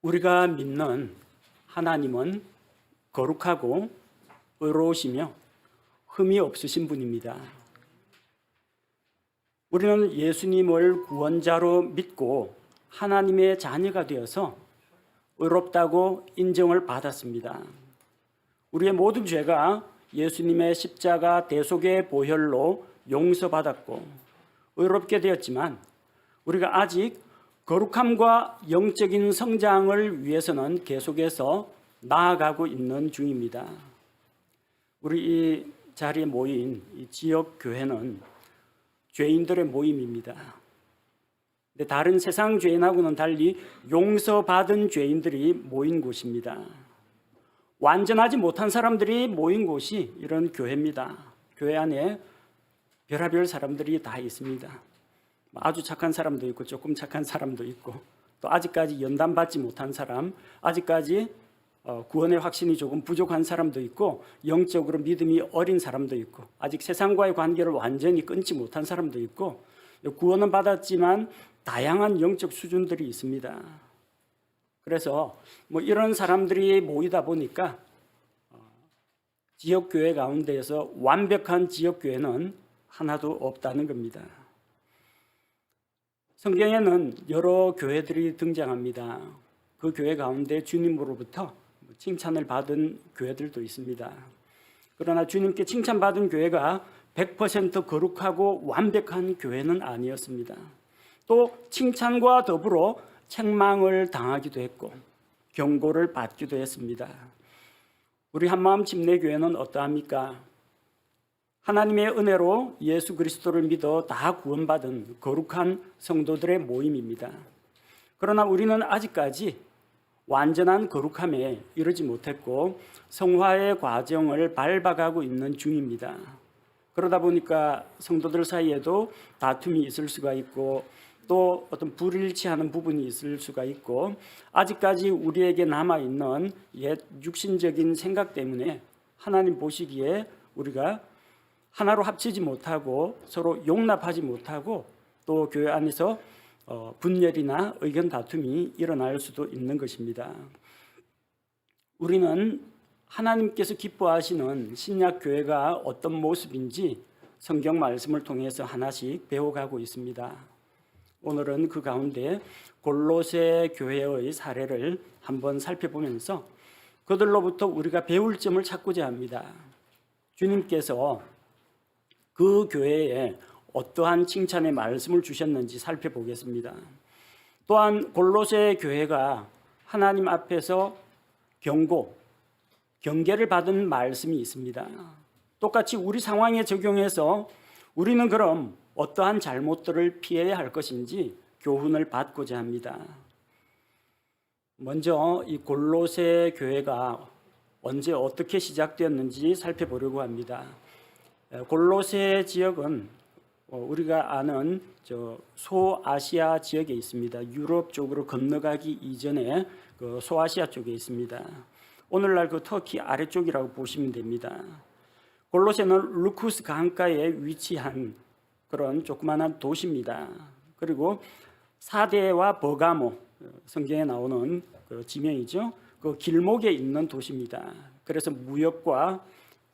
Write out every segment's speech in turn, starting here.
우리가 믿는 하나님은 거룩하고 의로우시며 흠이 없으신 분입니다. 우리는 예수님을 구원자로 믿고 하나님의 자녀가 되어서 의롭다고 인정을 받았습니다. 우리의 모든 죄가 예수님의 십자가 대속의 보혈로 용서받았고 의롭게 되었지만 우리가 아직 거룩함과 영적인 성장을 위해서는 계속해서 나아가고 있는 중입니다. 우리 이 자리에 모인 이 지역 교회는 죄인들의 모임입니다. 근데 다른 세상 죄인하고는 달리 용서받은 죄인들이 모인 곳입니다. 완전하지 못한 사람들이 모인 곳이 이런 교회입니다. 교회 안에 별의별 사람들이 다 있습니다. 아주 착한 사람도 있고 조금 착한 사람도 있고 또 아직까지 연단받지 못한 사람, 아직까지 구원의 확신이 조금 부족한 사람도 있고 영적으로 믿음이 어린 사람도 있고 아직 세상과의 관계를 완전히 끊지 못한 사람도 있고 구원은 받았지만 다양한 영적 수준들이 있습니다. 그래서 이런 사람들이 모이다 보니까 지역교회 가운데에서 완벽한 지역교회는 하나도 없다는 겁니다. 성경에는 여러 교회들이 등장합니다. 그 교회 가운데 주님으로부터 칭찬을 받은 교회들도 있습니다. 그러나 주님께 칭찬받은 교회가 100% 거룩하고 완벽한 교회는 아니었습니다. 또 칭찬과 더불어 책망을 당하기도 했고 경고를 받기도 했습니다. 우리 한마음 침례교회는 어떠합니까? 하나님의 은혜로 예수 그리스도를 믿어 다 구원받은 거룩한 성도들의 모임입니다. 그러나 우리는 아직까지 완전한 거룩함에 이르지 못했고 성화의 과정을 밟아가고 있는 중입니다. 그러다 보니까 성도들 사이에도 다툼이 있을 수가 있고 또 어떤 불일치하는 부분이 있을 수가 있고 아직까지 우리에게 남아있는 옛 육신적인 생각 때문에 하나님 보시기에 우리가 하나로 합치지 못하고 서로 용납하지 못하고 또 교회 안에서 분열이나 의견 다툼이 일어날 수도 있는 것입니다. 우리는 하나님께서 기뻐하시는 신약 교회가 어떤 모습인지 성경 말씀을 통해서 하나씩 배워가고 있습니다. 오늘은 그 가운데 골로새 교회의 사례를 한번 살펴보면서 그들로부터 우리가 배울 점을 찾고자 합니다. 주님께서 그 교회에 어떠한 칭찬의 말씀을 주셨는지 살펴보겠습니다. 또한 골로새 교회가 하나님 앞에서 경계를 받은 말씀이 있습니다. 똑같이 우리 상황에 적용해서 우리는 그럼 어떠한 잘못들을 피해야 할 것인지 교훈을 받고자 합니다. 먼저 이 골로새 교회가 언제 어떻게 시작되었는지 살펴보려고 합니다. 골로새 지역은 우리가 아는 소아시아 지역에 있습니다. 유럽 쪽으로 건너가기 이전에 그 소아시아 쪽에 있습니다. 오늘날 그 터키 아래쪽이라고 보시면 됩니다. 골로새는 루쿠스 강가에 위치한 그런 조그마한 도시입니다. 그리고 사대와 버가모, 성경에 나오는 그 지명이죠. 그 길목에 있는 도시입니다. 그래서 무역과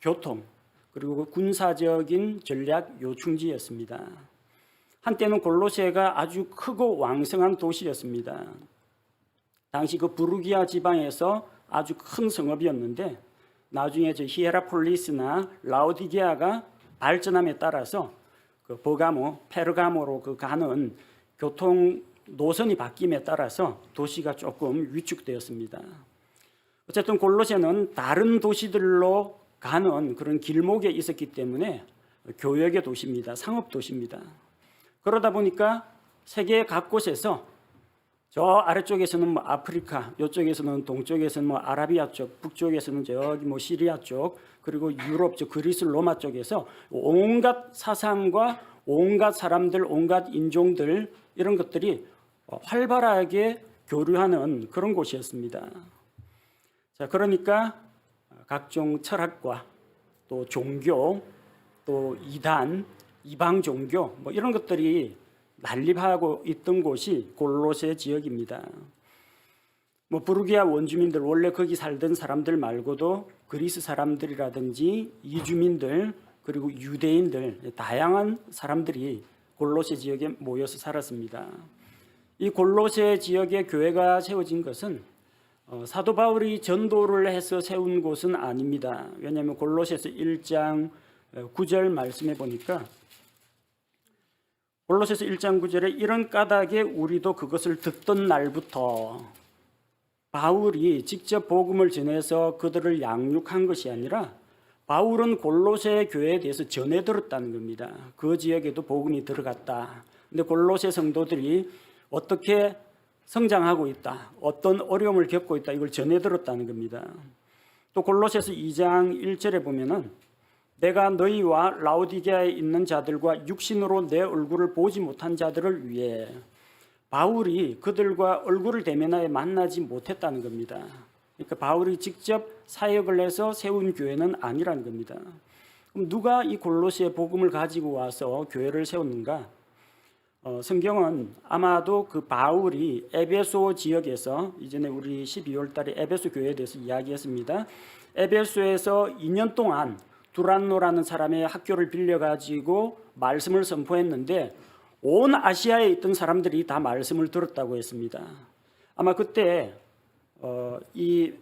교통 그리고 군사적인 전략 요충지였습니다. 한때는 골로새가 아주 크고 왕성한 도시였습니다. 당시 그 부르기아 지방에서 아주 큰 성읍이었는데 나중에 히에라폴리스나 라오디게아가 발전함에 따라서 그 버가모, 페르가모로 그 가는 교통 노선이 바뀜에 따라서 도시가 조금 위축되었습니다. 어쨌든 골로새는 다른 도시들로 가는 그런 길목에 있었기 때문에 교역의 도시입니다. 상업 도시입니다. 그러다 보니까 세계 각곳에서 저 아래쪽에서는 아프리카, 이쪽에서는 동쪽에서는 아라비아 쪽, 북쪽에서는 저기 시리아 쪽, 그리고 유럽 쪽 그리스 로마 쪽에서 온갖 사상과 온갖 사람들, 온갖 인종들 이런 것들이 활발하게 교류하는 그런 곳이었습니다. 자, 그러니까 각종 철학과 또 종교, 또 이단, 이방 종교 이런 것들이 난립하고 있던 곳이 골로새 지역입니다. 부르기아 원주민들, 원래 거기 살던 사람들 말고도 그리스 사람들이라든지 이주민들, 그리고 유대인들, 다양한 사람들이 골로새 지역에 모여서 살았습니다. 이 골로새 지역에 교회가 세워진 것은 사도 바울이 전도를 해서 세운 곳은 아닙니다. 왜냐하면 골로새서 1장 9절 말씀해 보니까, 골로새서 1장 9절에 이런 까닭에 우리도 그것을 듣던 날부터, 바울이 직접 복음을 전해서 그들을 양육한 것이 아니라 바울은 골로새 교회에 대해서 전해 들었다는 겁니다. 그 지역에도 복음이 들어갔다. 근데 골로새 성도들이 어떻게 성장하고 있다, 어떤 어려움을 겪고 있다, 이걸 전해 들었다는 겁니다. 또 골로새서 2장 1절에 보면은 내가 너희와 라오디게아에 있는 자들과 육신으로 내 얼굴을 보지 못한 자들을 위해, 바울이 그들과 얼굴을 대면하여 만나지 못했다는 겁니다. 그러니까 바울이 직접 사역을 해서 세운 교회는 아니라는 겁니다. 그럼 누가 이 골로새 복음을 가지고 와서 교회를 세웠는가? 성경은 아마도 그 바울이 에베소 지역에서, 이전에 우리 12월 달에 에베소 교회에 대해서 이야기했습니다. 에베소에서 2년 동안 두란노라는 사람의 학교를 빌려가지고 말씀을 선포했는데 온 아시아에 있던 사람들이 다 말씀을 들었다고 했습니다. 아마 그때 이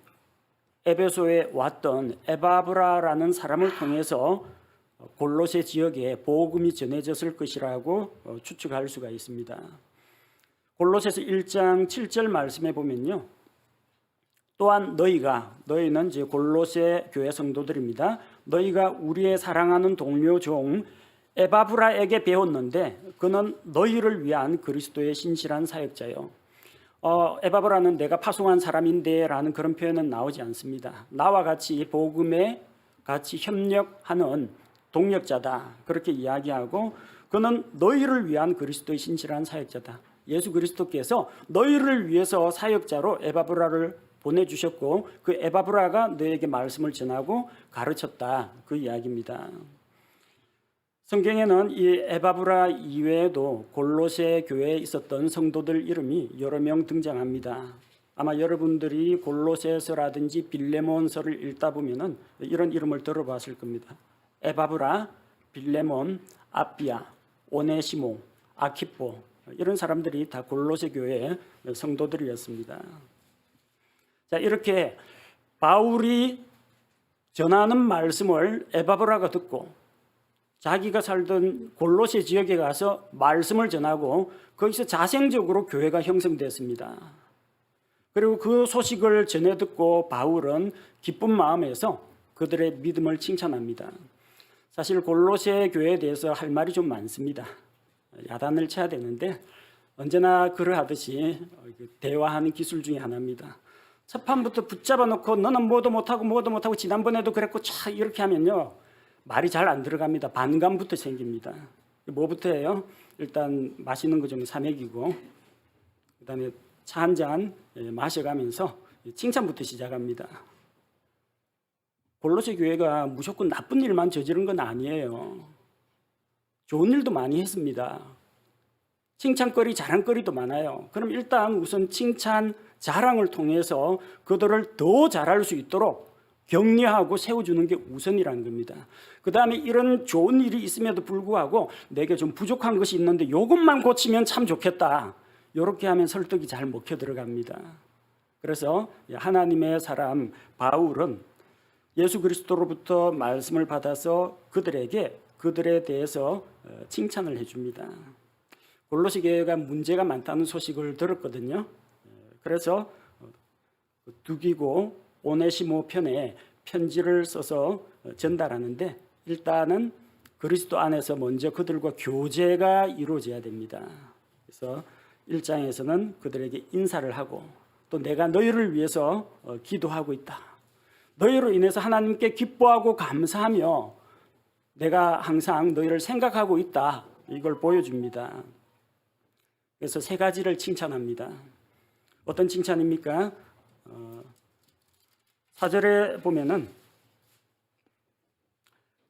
에베소에 왔던 에바브라라는 사람을 통해서 골로새 지역에 복음이 전해졌을 것이라고 추측할 수가 있습니다. 골로새서 1장 7절 말씀에 보면요, 또한 너희는 이제 골로새 교회 성도들입니다. 너희가 우리의 사랑하는 동료 종 에바브라에게 배웠는데 그는 너희를 위한 그리스도의 신실한 사역자요. 에바브라는 내가 파송한 사람인데 라는 그런 표현은 나오지 않습니다. 나와 같이 복음에 같이 협력하는 동력자다, 그렇게 이야기하고, 그는 너희를 위한 그리스도의 신실한 사역자다. 예수 그리스도께서 너희를 위해서 사역자로 에바브라를 보내주셨고 그 에바브라가 너에게 말씀을 전하고 가르쳤다, 그 이야기입니다. 성경에는 이 에바브라 이외에도 골로새 교회에 있었던 성도들 이름이 여러 명 등장합니다. 아마 여러분들이 골로새서라든지 빌레몬서를 읽다 보면은 이런 이름을 들어봤을 겁니다. 에바브라, 빌레몬, 아비아, 오네시모, 아키포, 이런 사람들이 다 골로새 교회의 성도들이었습니다. 자, 이렇게 바울이 전하는 말씀을 에바브라가 듣고 자기가 살던 골로새 지역에 가서 말씀을 전하고 거기서 자생적으로 교회가 형성됐습니다. 그리고 그 소식을 전해 듣고 바울은 기쁜 마음에서 그들의 믿음을 칭찬합니다. 사실 골로새 교회에 대해서 할 말이 좀 많습니다. 야단을 쳐야 되는데 언제나 그러하듯이 대화하는 기술 중에 하나입니다. 첫 판부터 붙잡아 놓고 너는 뭐도 못하고 지난번에도 그랬고 차 이렇게 하면요, 말이 잘 안 들어갑니다. 반감부터 생깁니다. 뭐부터 해요? 일단 맛있는 거 좀 사 먹이고, 그다음에 차 한 잔 마셔가면서 칭찬부터 시작합니다. 골로새 교회가 무조건 나쁜 일만 저지른 건 아니에요. 좋은 일도 많이 했습니다. 칭찬거리, 자랑거리도 많아요. 그럼 일단 우선 칭찬, 자랑을 통해서 그들을 더 잘할 수 있도록 격려하고 세워주는 게 우선이라는 겁니다. 그 다음에 이런 좋은 일이 있음에도 불구하고 내게 좀 부족한 것이 있는데 이것만 고치면 참 좋겠다, 이렇게 하면 설득이 잘 먹혀 들어갑니다. 그래서 하나님의 사람 바울은 예수 그리스도로부터 말씀을 받아서 그들에 대해서 칭찬을 해줍니다. 골로새 교회가 문제가 많다는 소식을 들었거든요. 그래서 두기고 오네시모 편에 편지를 써서 전달하는데, 일단은 그리스도 안에서 먼저 그들과 교제가 이루어져야 됩니다. 그래서 1장에서는 그들에게 인사를 하고, 또 내가 너희를 위해서 기도하고 있다, 너희로 인해서 하나님께 기뻐하고 감사하며 내가 항상 너희를 생각하고 있다, 이걸 보여줍니다. 그래서 세 가지를 칭찬합니다. 어떤 칭찬입니까? 4절에 보면은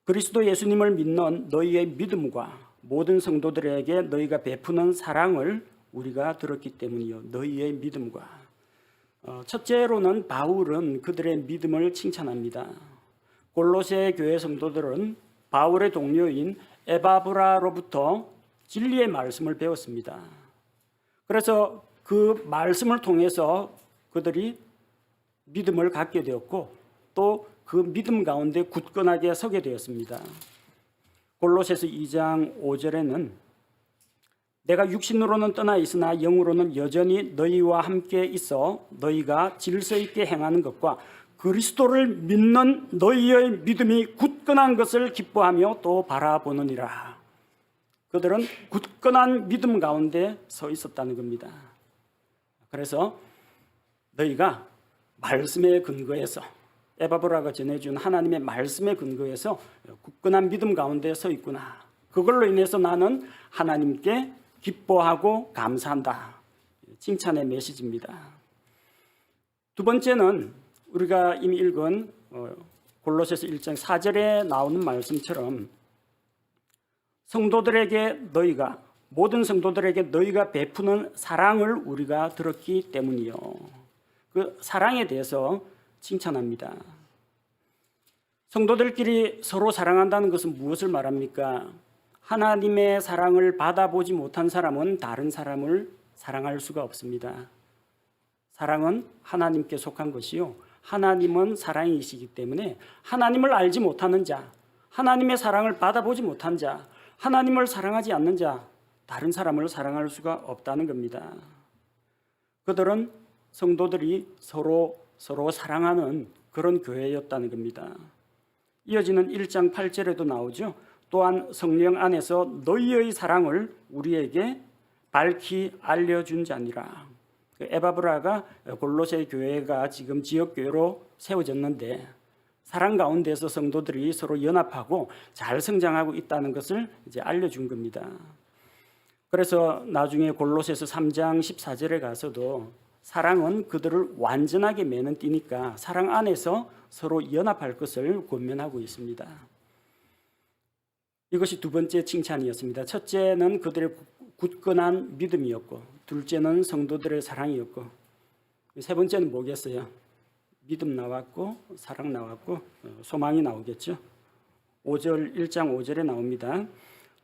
그리스도 예수님을 믿는 너희의 믿음과 모든 성도들에게 너희가 베푸는 사랑을 우리가 들었기 때문이요. 너희의 믿음과. 첫째로는 바울은 그들의 믿음을 칭찬합니다. 골로새 교회 성도들은 바울의 동료인 에바브라로부터 진리의 말씀을 배웠습니다. 그래서 그 말씀을 통해서 그들이 믿음을 갖게 되었고 또 그 믿음 가운데 굳건하게 서게 되었습니다. 골로새서 2장 5절에는 내가 육신으로는 떠나 있으나 영으로는 여전히 너희와 함께 있어 너희가 질서 있게 행하는 것과 그리스도를 믿는 너희의 믿음이 굳건한 것을 기뻐하며 또 바라보느니라. 그들은 굳건한 믿음 가운데 서 있었다는 겁니다. 그래서 너희가 말씀에 근거해서 에바브라가 전해준 하나님의 말씀에 근거해서 굳건한 믿음 가운데 서 있구나. 그걸로 인해서 나는 하나님께 기뻐하고 감사한다. 칭찬의 메시지입니다. 두 번째는 우리가 이미 읽은 골로새서 1장 4절에 나오는 말씀처럼 성도들에게 너희가 모든 성도들에게 너희가 베푸는 사랑을 우리가 들었기 때문이요. 그 사랑에 대해서 칭찬합니다. 성도들끼리 서로 사랑한다는 것은 무엇을 말합니까? 하나님의 사랑을 받아보지 못한 사람은 다른 사람을 사랑할 수가 없습니다. 사랑은 하나님께 속한 것이요. 하나님은 사랑이시기 때문에 하나님을 알지 못하는 자, 하나님의 사랑을 받아보지 못한 자, 하나님을 사랑하지 않는 자, 다른 사람을 사랑할 수가 없다는 겁니다. 그들은 성도들이 서로 사랑하는 그런 교회였다는 겁니다. 이어지는 1장 8절에도 나오죠. 또한 성령 안에서 너희의 사랑을 우리에게 밝히 알려준 자니라. 에바브라가 골로새 교회가 지금 지역교회로 세워졌는데 사랑 가운데서 성도들이 서로 연합하고 잘 성장하고 있다는 것을 이제 알려준 겁니다. 그래서 나중에 골로새서 3장 14절에 가서도 사랑은 그들을 완전하게 매는 띠니까 사랑 안에서 서로 연합할 것을 권면하고 있습니다. 이것이 두 번째 칭찬이었습니다. 첫째는 그들의 굳건한 믿음이었고 둘째는 성도들의 사랑이었고 세 번째는 뭐겠어요? 믿음 나왔고 사랑 나왔고 소망이 나오겠죠. 1장 5절에 나옵니다.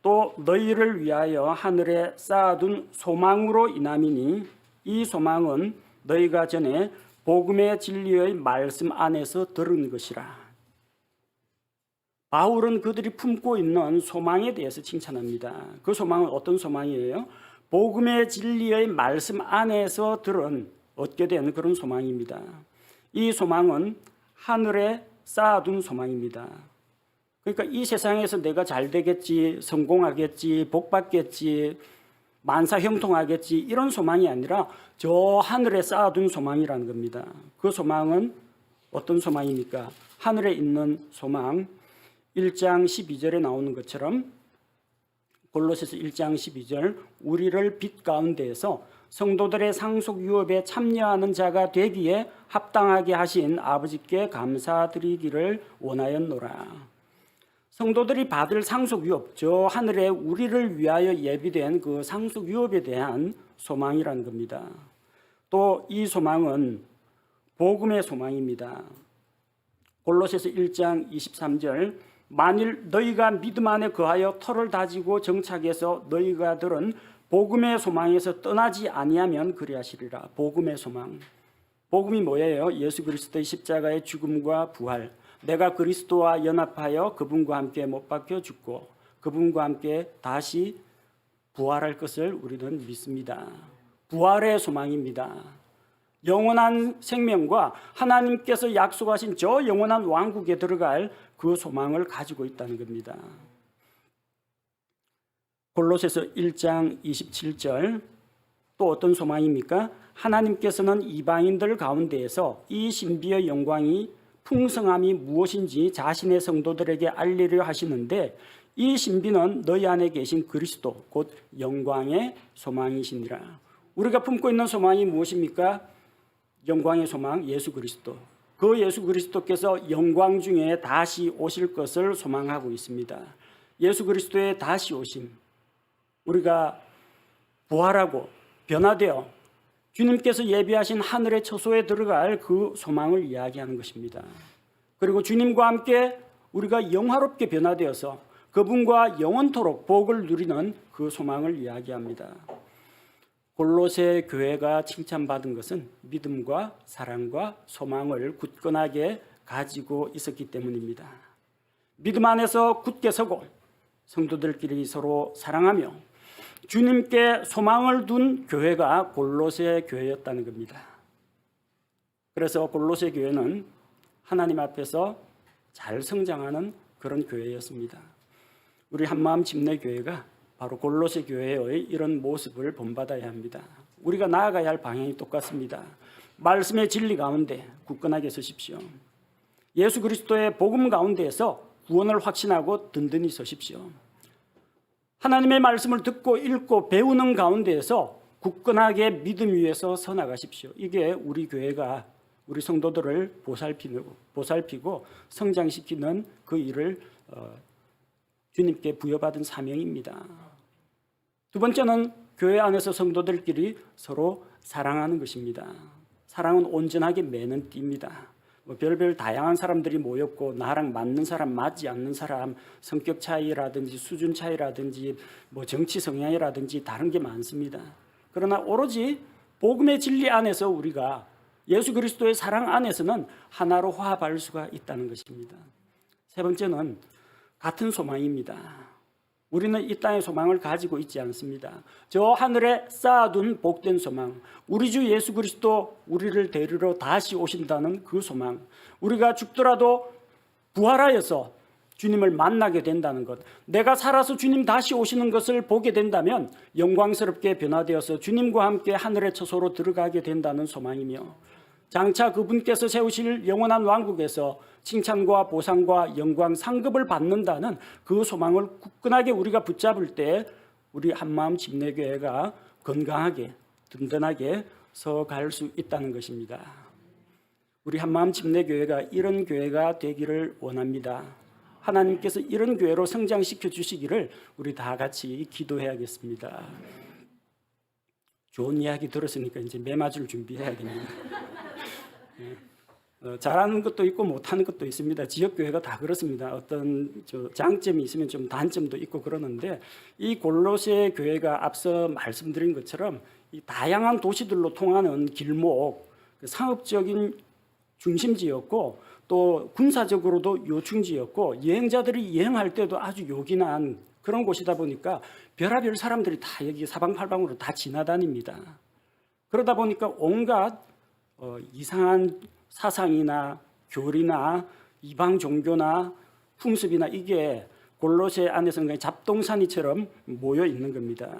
또 너희를 위하여 하늘에 쌓아둔 소망으로 인함이니 이 소망은 너희가 전에 복음의 진리의 말씀 안에서 들은 것이라. 바울은 그들이 품고 있는 소망에 대해서 칭찬합니다. 그 소망은 어떤 소망이에요? 복음의 진리의 말씀 안에서 얻게 된 그런 소망입니다. 이 소망은 하늘에 쌓아둔 소망입니다. 그러니까 이 세상에서 내가 잘 되겠지, 성공하겠지, 복 받겠지, 만사 형통하겠지 이런 소망이 아니라 저 하늘에 쌓아둔 소망이라는 겁니다. 그 소망은 어떤 소망입니까? 하늘에 있는 소망. 1장 12절에 나오는 것처럼 골로새서 1장 12절 우리를 빛 가운데에서 성도들의 상속 유업에 참여하는 자가 되기에 합당하게 하신 아버지께 감사드리기를 원하였노라. 성도들이 받을 상속 유업, 저 하늘에 우리를 위하여 예비된 그 상속 유업에 대한 소망이라는 겁니다. 또 이 소망은 복음의 소망입니다. 골로새서 1장 23절 만일 너희가 믿음 안에 거하여 터를 다지고 정착해서 너희가 들은 복음의 소망에서 떠나지 아니하면 그리하시리라. 복음의 소망. 복음이 뭐예요? 예수 그리스도의 십자가의 죽음과 부활. 내가 그리스도와 연합하여 그분과 함께 못 박혀 죽고 그분과 함께 다시 부활할 것을 우리는 믿습니다. 부활의 소망입니다. 영원한 생명과 하나님께서 약속하신 저 영원한 왕국에 들어갈 그 소망을 가지고 있다는 겁니다. 골로새서 1장 27절 또 어떤 소망입니까? 하나님께서는 이방인들 가운데에서 이 신비의 영광이 풍성함이 무엇인지 자신의 성도들에게 알리려 하시는데 이 신비는 너희 안에 계신 그리스도 곧 영광의 소망이시니라. 우리가 품고 있는 소망이 무엇입니까? 영광의 소망 예수 그리스도. 그 예수 그리스도께서 영광 중에 다시 오실 것을 소망하고 있습니다. 예수 그리스도의 다시 오심. 우리가 부활하고 변화되어 주님께서 예비하신 하늘의 처소에 들어갈 그 소망을 이야기하는 것입니다. 그리고 주님과 함께 우리가 영화롭게 변화되어서 그분과 영원토록 복을 누리는 그 소망을 이야기합니다. 골로새 교회가 칭찬받은 것은 믿음과 사랑과 소망을 굳건하게 가지고 있었기 때문입니다. 믿음 안에서 굳게 서고 성도들끼리 서로 사랑하며 주님께 소망을 둔 교회가 골로새 교회였다는 겁니다. 그래서 골로새 교회는 하나님 앞에서 잘 성장하는 그런 교회였습니다. 우리 한마음 집내교회가 바로 골로새 교회의 이런 모습을 본받아야 합니다. 우리가 나아가야 할 방향이 똑같습니다. 말씀의 진리 가운데 굳건하게 서십시오. 예수 그리스도의 복음 가운데에서 구원을 확신하고 든든히 서십시오. 하나님의 말씀을 듣고 읽고 배우는 가운데에서 굳건하게 믿음 위에서 서 나가십시오. 이게 우리 교회가 우리 성도들을 보살피고 성장시키는 그 일을 주님께 부여받은 사명입니다. 두 번째는 교회 안에서 성도들끼리 서로 사랑하는 것입니다. 사랑은 온전하게 매는 띠입니다. 별별 다양한 사람들이 모였고 나랑 맞는 사람, 맞지 않는 사람, 성격 차이라든지 수준 차이라든지 정치 성향이라든지 다른 게 많습니다. 그러나 오로지 복음의 진리 안에서 우리가 예수 그리스도의 사랑 안에서는 하나로 화합할 수가 있다는 것입니다. 세 번째는 같은 소망입니다. 우리는 이 땅의 소망을 가지고 있지 않습니다. 저 하늘에 쌓아둔 복된 소망, 우리 주 예수 그리스도 우리를 데리러 다시 오신다는 그 소망, 우리가 죽더라도 부활하여서 주님을 만나게 된다는 것, 내가 살아서 주님 다시 오시는 것을 보게 된다면 영광스럽게 변화되어서 주님과 함께 하늘의 처소로 들어가게 된다는 소망이며, 장차 그분께서 세우실 영원한 왕국에서 칭찬과 보상과 영광 상급을 받는다는 그 소망을 굳건하게 우리가 붙잡을 때 우리 한마음 집내교회가 건강하게 든든하게 서갈 수 있다는 것입니다. 우리 한마음 집내교회가 이런 교회가 되기를 원합니다. 하나님께서 이런 교회로 성장시켜 주시기를 우리 다 같이 기도해야겠습니다. 좋은 이야기 들었으니까 이제 매맞을 준비해야겠네요. 잘하는 것도 있고 못하는 것도 있습니다. 지역교회가 다 그렇습니다. 어떤 장점이 있으면 좀 단점도 있고 그러는데, 이 골로새 교회가 앞서 말씀드린 것처럼 이 다양한 도시들로 통하는 길목, 상업적인 중심지였고 또 군사적으로도 요충지였고 여행자들이 여행할 때도 아주 요긴한 그런 곳이다 보니까 별의별 사람들이 다 여기 사방팔방으로 다 지나다닙니다. 그러다 보니까 온갖 이상한 사상이나 교리나 이방 종교나 풍습이나 이게 골로새 안에서는 그냥 잡동사니처럼 모여 있는 겁니다.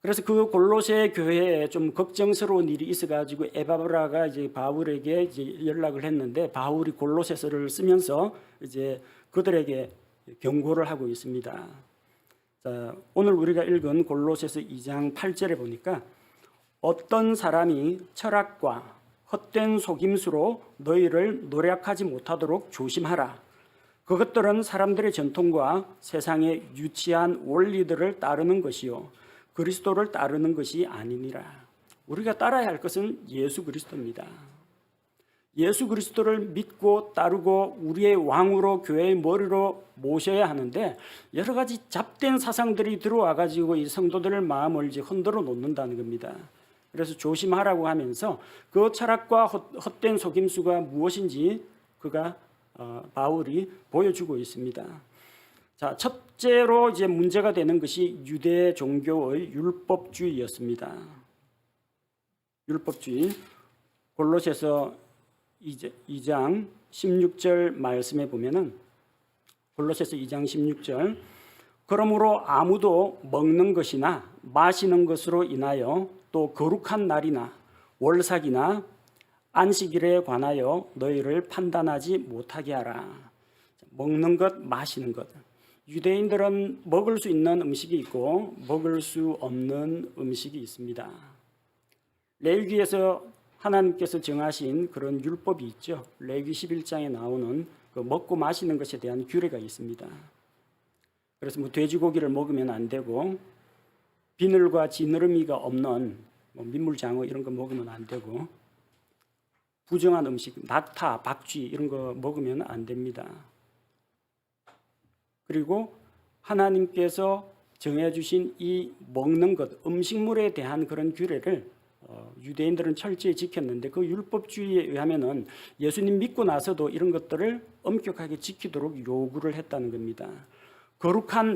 그래서 그 골로새 교회에 좀 걱정스러운 일이 있어가지고 에바브라가 이제 바울에게 이제 연락을 했는데, 바울이 골로새서를 쓰면서 이제 그들에게 경고를 하고 있습니다. 자, 오늘 우리가 읽은 골로새서 2장 8절에 보니까 어떤 사람이 철학과 헛된 속임수로 너희를 노략하지 못하도록 조심하라. 그것들은 사람들의 전통과 세상의 유치한 원리들을 따르는 것이요 그리스도를 따르는 것이 아니니라. 우리가 따라야 할 것은 예수 그리스도입니다. 예수 그리스도를 믿고 따르고 우리의 왕으로 교회의 머리로 모셔야 하는데, 여러 가지 잡된 사상들이 들어와 가지고 이 성도들의 마음을 이제 흔들어 놓는다는 겁니다. 그래서 조심하라고 하면서 그 철학과 헛된 속임수가 무엇인지 바울이 보여주고 있습니다. 자, 첫째로 이제 문제가 되는 것이 유대 종교의 율법주의였습니다. 율법주의. 골로새서 2장 16절 말씀에 보면은, 골로새서 2장 16절, 그러므로 아무도 먹는 것이나 마시는 것으로 인하여 또 거룩한 날이나 월삭이나 안식일에 관하여 너희를 판단하지 못하게 하라. 먹는 것, 마시는 것. 유대인들은 먹을 수 있는 음식이 있고 먹을 수 없는 음식이 있습니다. 레위기에서 하나님께서 정하신 그런 율법이 있죠. 레위기 11장에 나오는 그 먹고 마시는 것에 대한 규례가 있습니다. 그래서 돼지고기를 먹으면 안 되고 비늘과 지느러미가 없는 뭐 민물장어 이런 거 먹으면 안 되고, 부정한 음식, 낙타, 박쥐 이런 거 먹으면 안 됩니다. 그리고 하나님께서 정해주신 이 먹는 것, 음식물에 대한 그런 규례를 유대인들은 철저히 지켰는데, 그 율법주의에 의하면은 예수님 믿고 나서도 이런 것들을 엄격하게 지키도록 요구를 했다는 겁니다. 거룩한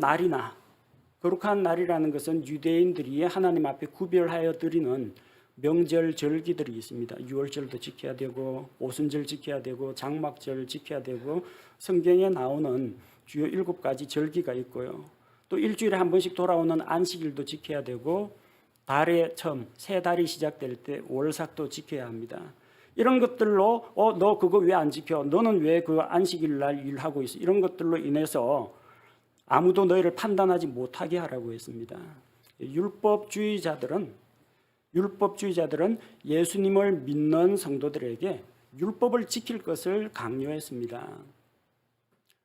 날이라는 것은 유대인들이 하나님 앞에 구별하여 드리는 명절, 절기들이 있습니다. 유월절도 지켜야 되고, 오순절 지켜야 되고, 장막절 지켜야 되고, 성경에 나오는 주요 7가지 절기가 있고요. 또 일주일에 한 번씩 돌아오는 안식일도 지켜야 되고, 달의 처음, 새 달이 시작될 때 월삭도 지켜야 합니다. 이런 것들로 너 그거 왜 안 지켜? 너는 왜 그 안식일 날 일하고 있어? 이런 것들로 인해서 아무도 너희를 판단하지 못하게 하라고 했습니다. 율법주의자들은 예수님을 믿는 성도들에게 율법을 지킬 것을 강요했습니다.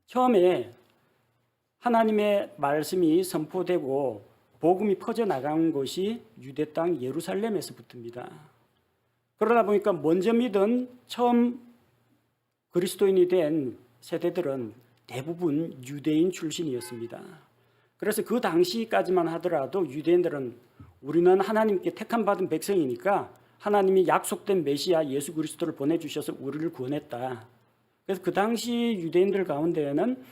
처음에 하나님의 말씀이 선포되고 복음이 퍼져나간 곳이 유대 땅 예루살렘에서부터입니다. 그러다 보니까 먼저 믿은 처음 그리스도인이 된 세대들은 대부분 유대인 출신이었습니다. 그래서 그 당시까지만 하더라도 유대인들은 우리는 하나님께 택함받은 백성이니까 하나님이 약속된 메시아 예수 그리스도를 보내주셔서 우리를 구원했다. 그래서 그 당시 유대인들 가운데에는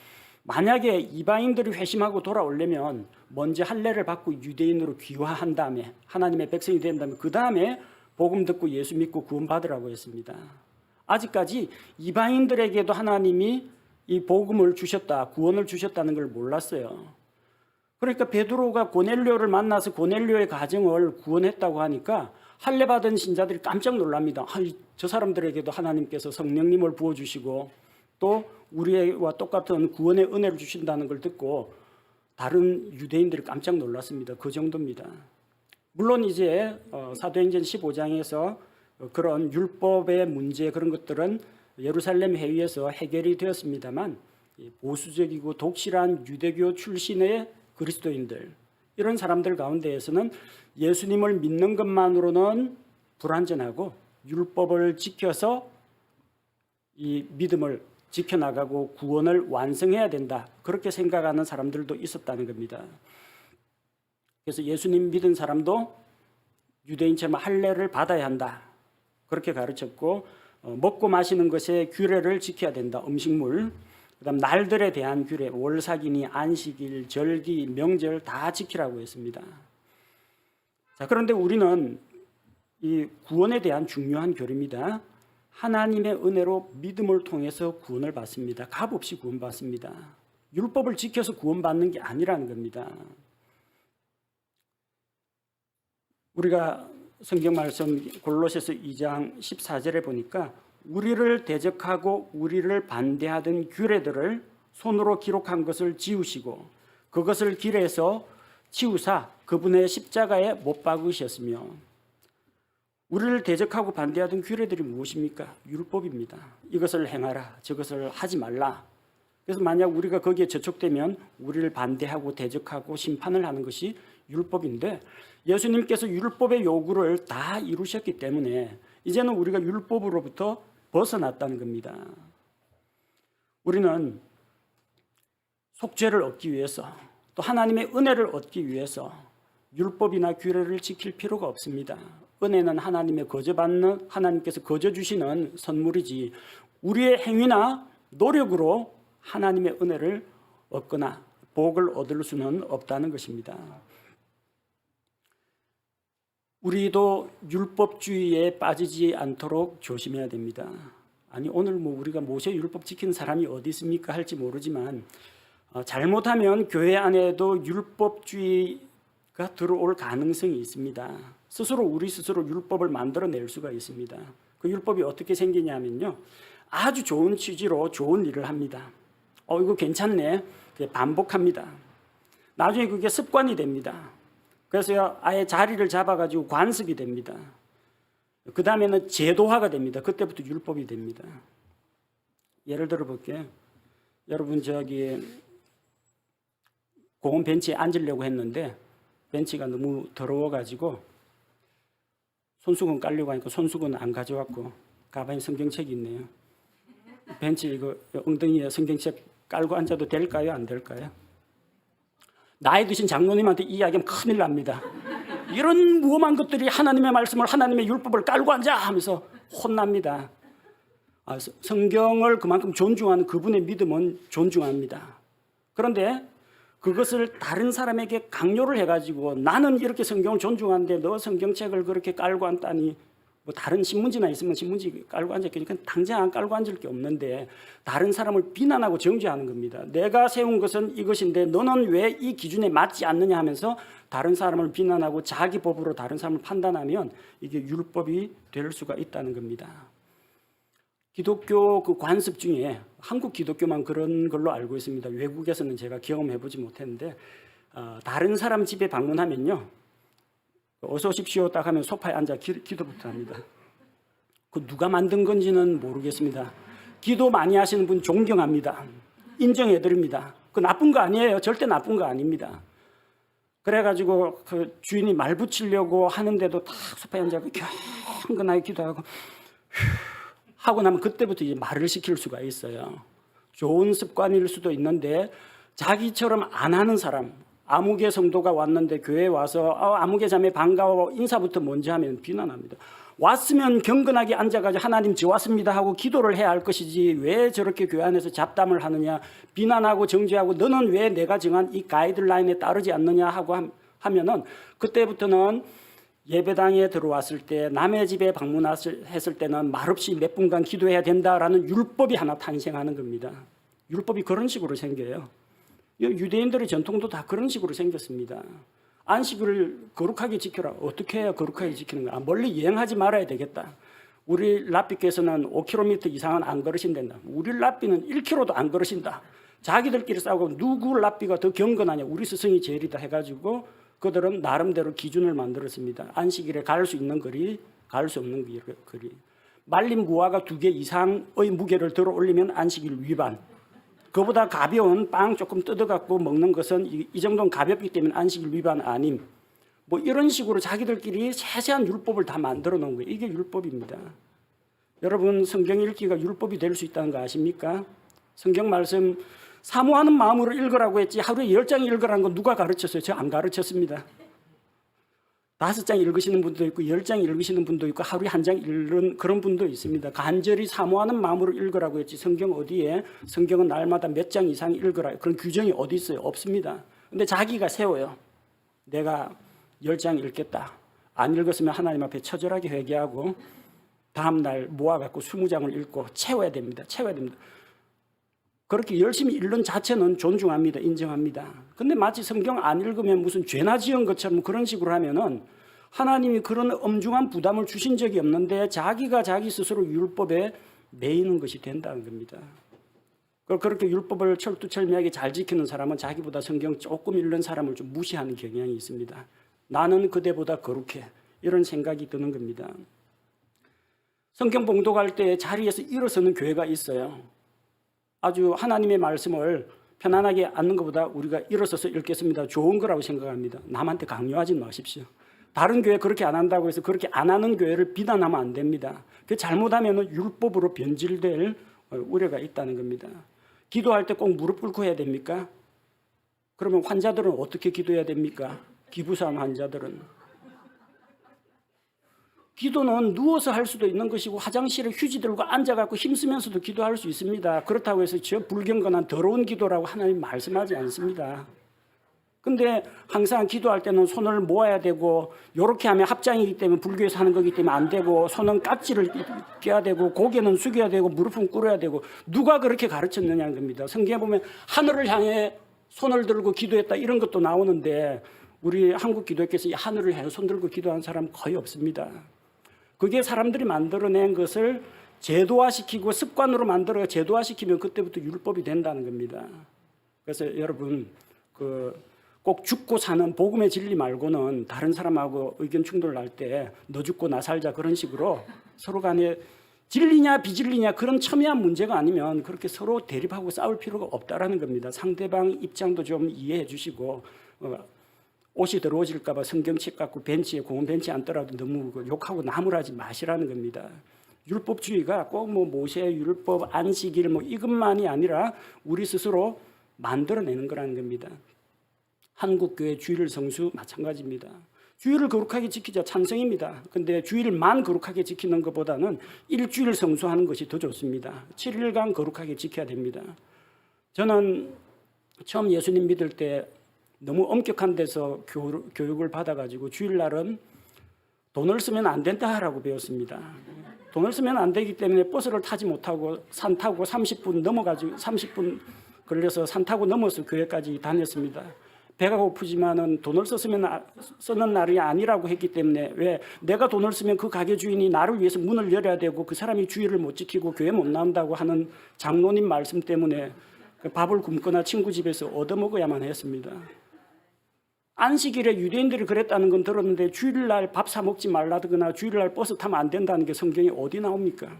만약에 이방인들이 회심하고 돌아오려면 먼저 할례를 받고 유대인으로 귀화한 다음에 하나님의 백성이 된 다음에 그 다음에 복음 듣고 예수 믿고 구원받으라고 했습니다. 아직까지 이방인들에게도 하나님이 이 복음을 주셨다, 구원을 주셨다는 걸 몰랐어요. 그러니까 베드로가 고넬료를 만나서 고넬료의 가정을 구원했다고 하니까 할례 받은 신자들이 깜짝 놀랍니다. 저 사람들에게도 하나님께서 성령님을 부어주시고 또 우리와 똑같은 구원의 은혜를 주신다는 걸 듣고 다른 유대인들이 깜짝 놀랐습니다. 그 정도입니다. 물론 이제 사도행전 15장에서 그런 율법의 문제 그런 것들은 예루살렘 회의에서 해결이 되었습니다만 보수적이고 독실한 유대교 출신의 그리스도인들 이런 사람들 가운데에서는 예수님을 믿는 것만으로는 불완전하고 율법을 지켜서 이 믿음을 지켜나가고 구원을 완성해야 된다. 그렇게 생각하는 사람들도 있었다는 겁니다. 그래서 예수님 믿은 사람도 유대인처럼 할례를 받아야 한다. 그렇게 가르쳤고 먹고 마시는 것의 규례를 지켜야 된다. 음식물, 그다음 날들에 대한 규례, 월삭이니 안식일, 절기, 명절 다 지키라고 했습니다. 자, 그런데 우리는 이 구원에 대한 중요한 교리입니다. 하나님의 은혜로 믿음을 통해서 구원을 받습니다. 값없이 구원받습니다. 율법을 지켜서 구원받는 게 아니라는 겁니다. 우리가 성경 말씀 골로새서 2장 14절에 보니까 우리를 대적하고 우리를 반대하던 규례들을 손으로 기록한 것을 지우시고 그것을 길에서 치우사 그분의 십자가에 못 박으셨으며, 우리를 대적하고 반대하던 규례들이 무엇입니까? 율법입니다. 이것을 행하라, 저것을 하지 말라. 그래서 만약 우리가 거기에 저촉되면 우리를 반대하고 대적하고 심판을 하는 것이 율법인데, 예수님께서 율법의 요구를 다 이루셨기 때문에 이제는 우리가 율법으로부터 벗어났다는 겁니다. 우리는 속죄를 얻기 위해서 또 하나님의 은혜를 얻기 위해서 율법이나 규례를 지킬 필요가 없습니다. 은혜는 하나님의 거저받는, 하나님께서 거저 주시는 선물이지 우리의 행위나 노력으로 하나님의 은혜를 얻거나 복을 얻을 수는 없다는 것입니다. 우리도 율법주의에 빠지지 않도록 조심해야 됩니다. 아니 오늘 우리가 모세 율법 지키는 사람이 어디 있습니까 할지 모르지만 잘못하면 교회 안에도 율법주의가 들어올 가능성이 있습니다. 우리 스스로 율법을 만들어낼 수가 있습니다. 그 율법이 어떻게 생기냐면요, 아주 좋은 취지로 좋은 일을 합니다. 이거 괜찮네. 반복합니다. 나중에 그게 습관이 됩니다. 그래서 아예 자리를 잡아가지고 관습이 됩니다. 그 다음에는 제도화가 됩니다. 그때부터 율법이 됩니다. 예를 들어 볼게요. 여러분 공원 벤치에 앉으려고 했는데 벤치가 너무 더러워가지고 손수건 깔려고 하니까 손수건 안 가져왔고 가방에 성경책이 있네요. 벤치 이거 엉덩이에 성경책 깔고 앉아도 될까요? 안 될까요? 나이 드신 장로님한테 이야기하면 큰일 납니다. 이런 무엄한 것들이 하나님의 말씀을 하나님의 율법을 깔고 앉아 하면서 혼납니다. 성경을 그만큼 존중하는 그분의 믿음은 존중합니다. 그런데 그것을 다른 사람에게 강요를 해가지고 나는 이렇게 성경을 존중하는데 너 성경책을 그렇게 깔고 앉다니, 뭐 다른 신문지나 있으면 신문지 깔고 앉았으니까 당장 안 깔고 앉을 게 없는데 다른 사람을 비난하고 정죄하는 겁니다. 내가 세운 것은 이것인데 너는 왜 이 기준에 맞지 않느냐 하면서 다른 사람을 비난하고 자기 법으로 다른 사람을 판단하면 이게 율법이 될 수가 있다는 겁니다. 기독교 그 관습 중에 한국 기독교만 그런 걸로 알고 있습니다. 외국에서는 제가 경험해보지 못했는데 다른 사람 집에 방문하면요, 어서 오십시오 딱 하면 소파에 앉아 기도부터 합니다. 그 누가 만든 건지는 모르겠습니다. 기도 많이 하시는 분 존경합니다. 인정해드립니다. 그 나쁜 거 아니에요. 절대 나쁜 거 아닙니다. 그래가지고 그 주인이 말 붙이려고 하는데도 딱 소파에 앉아 경건하게 기도하고 하고 나면 그때부터 이제 말을 시킬 수가 있어요. 좋은 습관일 수도 있는데 자기처럼 안 하는 사람, 아무개 성도가 왔는데 교회에 와서 아무개 자매 반가워 인사부터 먼저 하면 비난합니다. 왔으면 경건하게 앉아가지고 하나님 저 왔습니다 하고 기도를 해야 할 것이지 왜 저렇게 교회 안에서 잡담을 하느냐, 비난하고 정죄하고 너는 왜 내가 정한 이 가이드라인에 따르지 않느냐 하고 하면은 그때부터는 예배당에 들어왔을 때 남의 집에 방문했을 때는 말없이 몇 분간 기도해야 된다라는 율법이 하나 탄생하는 겁니다. 율법이 그런 식으로 생겨요. 유대인들의 전통도 다 그런 식으로 생겼습니다. 안식을 거룩하게 지켜라. 어떻게 해야 거룩하게 지키는 거야? 멀리 여행하지 말아야 되겠다. 우리 랍비께서는 5km 이상은 안 걸으신단다. 우리 랍비는 1km도 안 걸으신다. 자기들끼리 싸우고 누구 랍비가 더 경건하냐, 우리 스승이 제일이다 해가지고 그들은 나름대로 기준을 만들었습니다. 안식일에 갈 수 있는 거리, 갈 수 없는 거리. 말린 무화과 2개 이상의 무게를 들어 올리면 안식일 위반. 그보다 가벼운 빵 조금 뜯어갖고 먹는 것은 이 정도는 가볍기 때문에 안식일 위반 아님. 뭐 이런 식으로 자기들끼리 세세한 율법을 다 만들어 놓은 거예요. 이게 율법입니다. 여러분, 성경 읽기가 율법이 될 수 있다는 거 아십니까? 성경 말씀 사모하는 마음으로 읽으라고 했지 하루에 10장 읽으라는 건 누가 가르쳤어요? 저 안 가르쳤습니다. 5장 읽으시는 분도 있고 10장 읽으시는 분도 있고 하루에 1장 읽는 그런 분도 있습니다. 간절히 사모하는 마음으로 읽으라고 했지 성경 어디에 성경은 날마다 몇 장 이상 읽으라 그런 규정이 어디 있어요? 없습니다. 근데 자기가 세워요. 내가 10장 읽겠다. 안 읽었으면 하나님 앞에 처절하게 회개하고 다음날 모아갖고 20장을 읽고 채워야 됩니다. 그렇게 열심히 읽는 자체는 존중합니다. 인정합니다. 근데 마치 성경 안 읽으면 무슨 죄나 지은 것처럼 그런 식으로 하면은 하나님이 그런 엄중한 부담을 주신 적이 없는데 자기가 자기 스스로 율법에 매이는 것이 된다는 겁니다. 그렇게 율법을 철두철미하게 잘 지키는 사람은 자기보다 성경 조금 읽는 사람을 좀 무시하는 경향이 있습니다. 나는 그대보다 거룩해. 이런 생각이 드는 겁니다. 성경 봉독할 때 자리에서 일어서는 교회가 있어요. 아주 하나님의 말씀을 편안하게 앉는 것보다 우리가 일어서서 읽겠습니다. 좋은 거라고 생각합니다. 남한테 강요하지 마십시오. 다른 교회 그렇게 안 한다고 해서 그렇게 안 하는 교회를 비난하면 안 됩니다. 그 잘못하면 율법으로 변질될 우려가 있다는 겁니다. 기도할 때 꼭 무릎 꿇고 해야 됩니까? 그러면 환자들은 어떻게 기도해야 됩니까? 기부상 환자들은. 기도는 누워서 할 수도 있는 것이고 화장실에 휴지 들고 앉아갖고 힘쓰면서도 기도할 수 있습니다. 그렇다고 해서 저 불경건한 더러운 기도라고 하나님 말씀하지 않습니다. 근데 항상 기도할 때는 손을 모아야 되고 이렇게 하면 합장이기 때문에 불교에서 하는 거기 때문에 안 되고 손은 깍지를 껴야 되고 고개는 숙여야 되고 무릎은 꿇어야 되고 누가 그렇게 가르쳤느냐는 겁니다. 성경에 보면 하늘을 향해 손을 들고 기도했다 이런 것도 나오는데 우리 한국 기독교에서 이 하늘을 향해 손 들고 기도하는 사람 거의 없습니다. 그게 사람들이 만들어낸 것을 제도화시키고 습관으로 만들어 제도화시키면 그때부터 율법이 된다는 겁니다. 그래서 여러분 꼭 죽고 사는 복음의 진리 말고는 다른 사람하고 의견 충돌을 할 때 너 죽고 나 살자 그런 식으로 서로 간에 진리냐 비진리냐 그런 첨예한 문제가 아니면 그렇게 서로 대립하고 싸울 필요가 없다라는 겁니다. 상대방 입장도 좀 이해해 주시고 옷이 더러워질까 봐 성경책 갖고 벤치에 공원 벤치에 앉더라도 너무 욕하고 나무라지 마시라는 겁니다. 율법주의가 꼭 뭐 모세 율법 안식일 뭐 이것만이 아니라 우리 스스로 만들어내는 거라는 겁니다. 한국교회 주일 성수 마찬가지입니다. 주일을 거룩하게 지키자 찬성입니다. 근데 주일만 거룩하게 지키는 것보다는 일주일 성수하는 것이 더 좋습니다. 7일간 거룩하게 지켜야 됩니다. 저는 처음 예수님 믿을 때 너무 엄격한 데서 교육을 받아가지고 주일날은 돈을 쓰면 안 된다라고 배웠습니다. 돈을 쓰면 안 되기 때문에 버스를 타지 못하고 산 타고 30분 걸려서 산 타고 넘어서 교회까지 다녔습니다. 배가 고프지만은 돈을 쓰는 날이 아니라고 했기 때문에 왜 내가 돈을 쓰면 그 가게 주인이 나를 위해서 문을 열어야 되고 그 사람이 주일을 못 지키고 교회 못 나온다고 하는 장로님 말씀 때문에 밥을 굶거나 친구 집에서 얻어먹어야만 했습니다. 안식일에 유대인들이 그랬다는 건 들었는데 주일날 밥 사 먹지 말라거나 주일날 버스 타면 안 된다는 게 성경에 어디 나옵니까?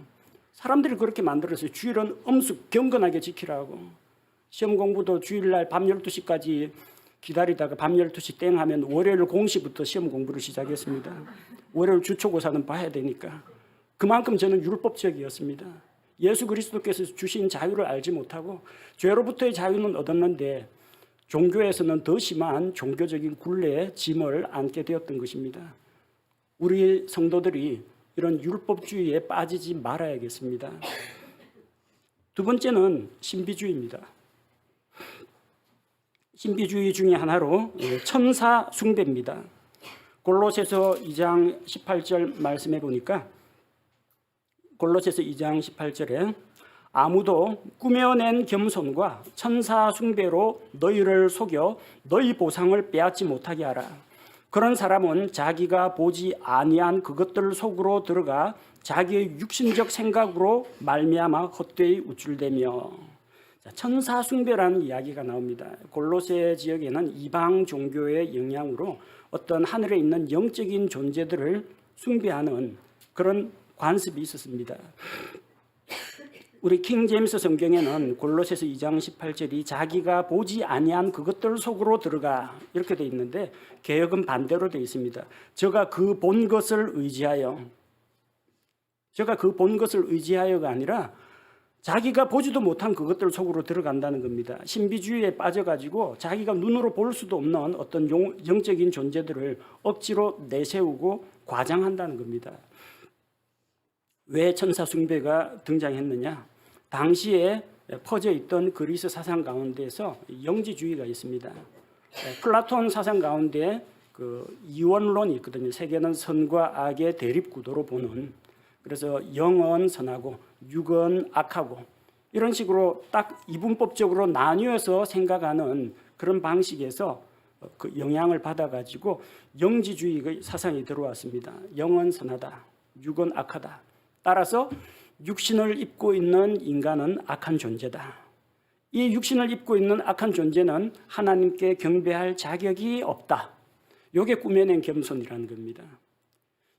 사람들이 그렇게 만들었어요. 주일은 엄숙 경건하게 지키라고. 시험 공부도 주일날 밤 12시까지 기다리다가 밤 12시 땡 하면 월요일 공시부터 시험 공부를 시작했습니다. 월요일 주초고사는 봐야 되니까. 그만큼 저는 율법적이었습니다. 예수 그리스도께서 주신 자유를 알지 못하고 죄로부터의 자유는 얻었는데 종교에서는 더 심한 종교적인 굴레에 짐을 안게 되었던 것입니다. 우리 성도들이 이런 율법주의에 빠지지 말아야겠습니다. 두 번째는 신비주의입니다. 신비주의 중에 하나로 천사 숭배입니다. 골로새서 2장 18절 말씀해 보니까 골로새서 2장 18절에 아무도 꾸며낸 겸손과 천사 숭배로 너희를 속여 너희 보상을 빼앗지 못하게 하라. 그런 사람은 자기가 보지 아니한 그것들 속으로 들어가 자기의 육신적 생각으로 말미암아 헛되이 우쭐대며. 천사 숭배라는 이야기가 나옵니다. 골로새 지역에는 이방 종교의 영향으로 어떤 하늘에 있는 영적인 존재들을 숭배하는 그런 관습이 있었습니다. 우리 킹 제임스 성경에는 골로새서 2장 18절이 자기가 보지 아니한 그것들 속으로 들어가 이렇게 돼 있는데 개역은 반대로 돼 있습니다. 저가 그 본 것을 의지하여가 아니라 자기가 보지도 못한 그것들 속으로 들어간다는 겁니다. 신비주의에 빠져가지고 자기가 눈으로 볼 수도 없는 어떤 영적인 존재들을 억지로 내세우고 과장한다는 겁니다. 왜 천사 숭배가 등장했느냐? 당시에 퍼져 있던 그리스 사상 가운데서 영지주의가 있습니다. 플라톤 사상 가운데 그 이원론이 있거든요. 세계는 선과 악의 대립 구도로 보는. 그래서 영은 선하고 육은 악하고 이런 식으로 딱 이분법적으로 나뉘어서 생각하는 그런 방식에서 그 영향을 받아가지고 영지주의의 사상이 들어왔습니다. 영은 선하다, 육은 악하다. 따라서 육신을 입고 있는 인간은 악한 존재다. 이 육신을 입고 있는 악한 존재는 하나님께 경배할 자격이 없다. 이게 꾸며낸 겸손이라는 겁니다.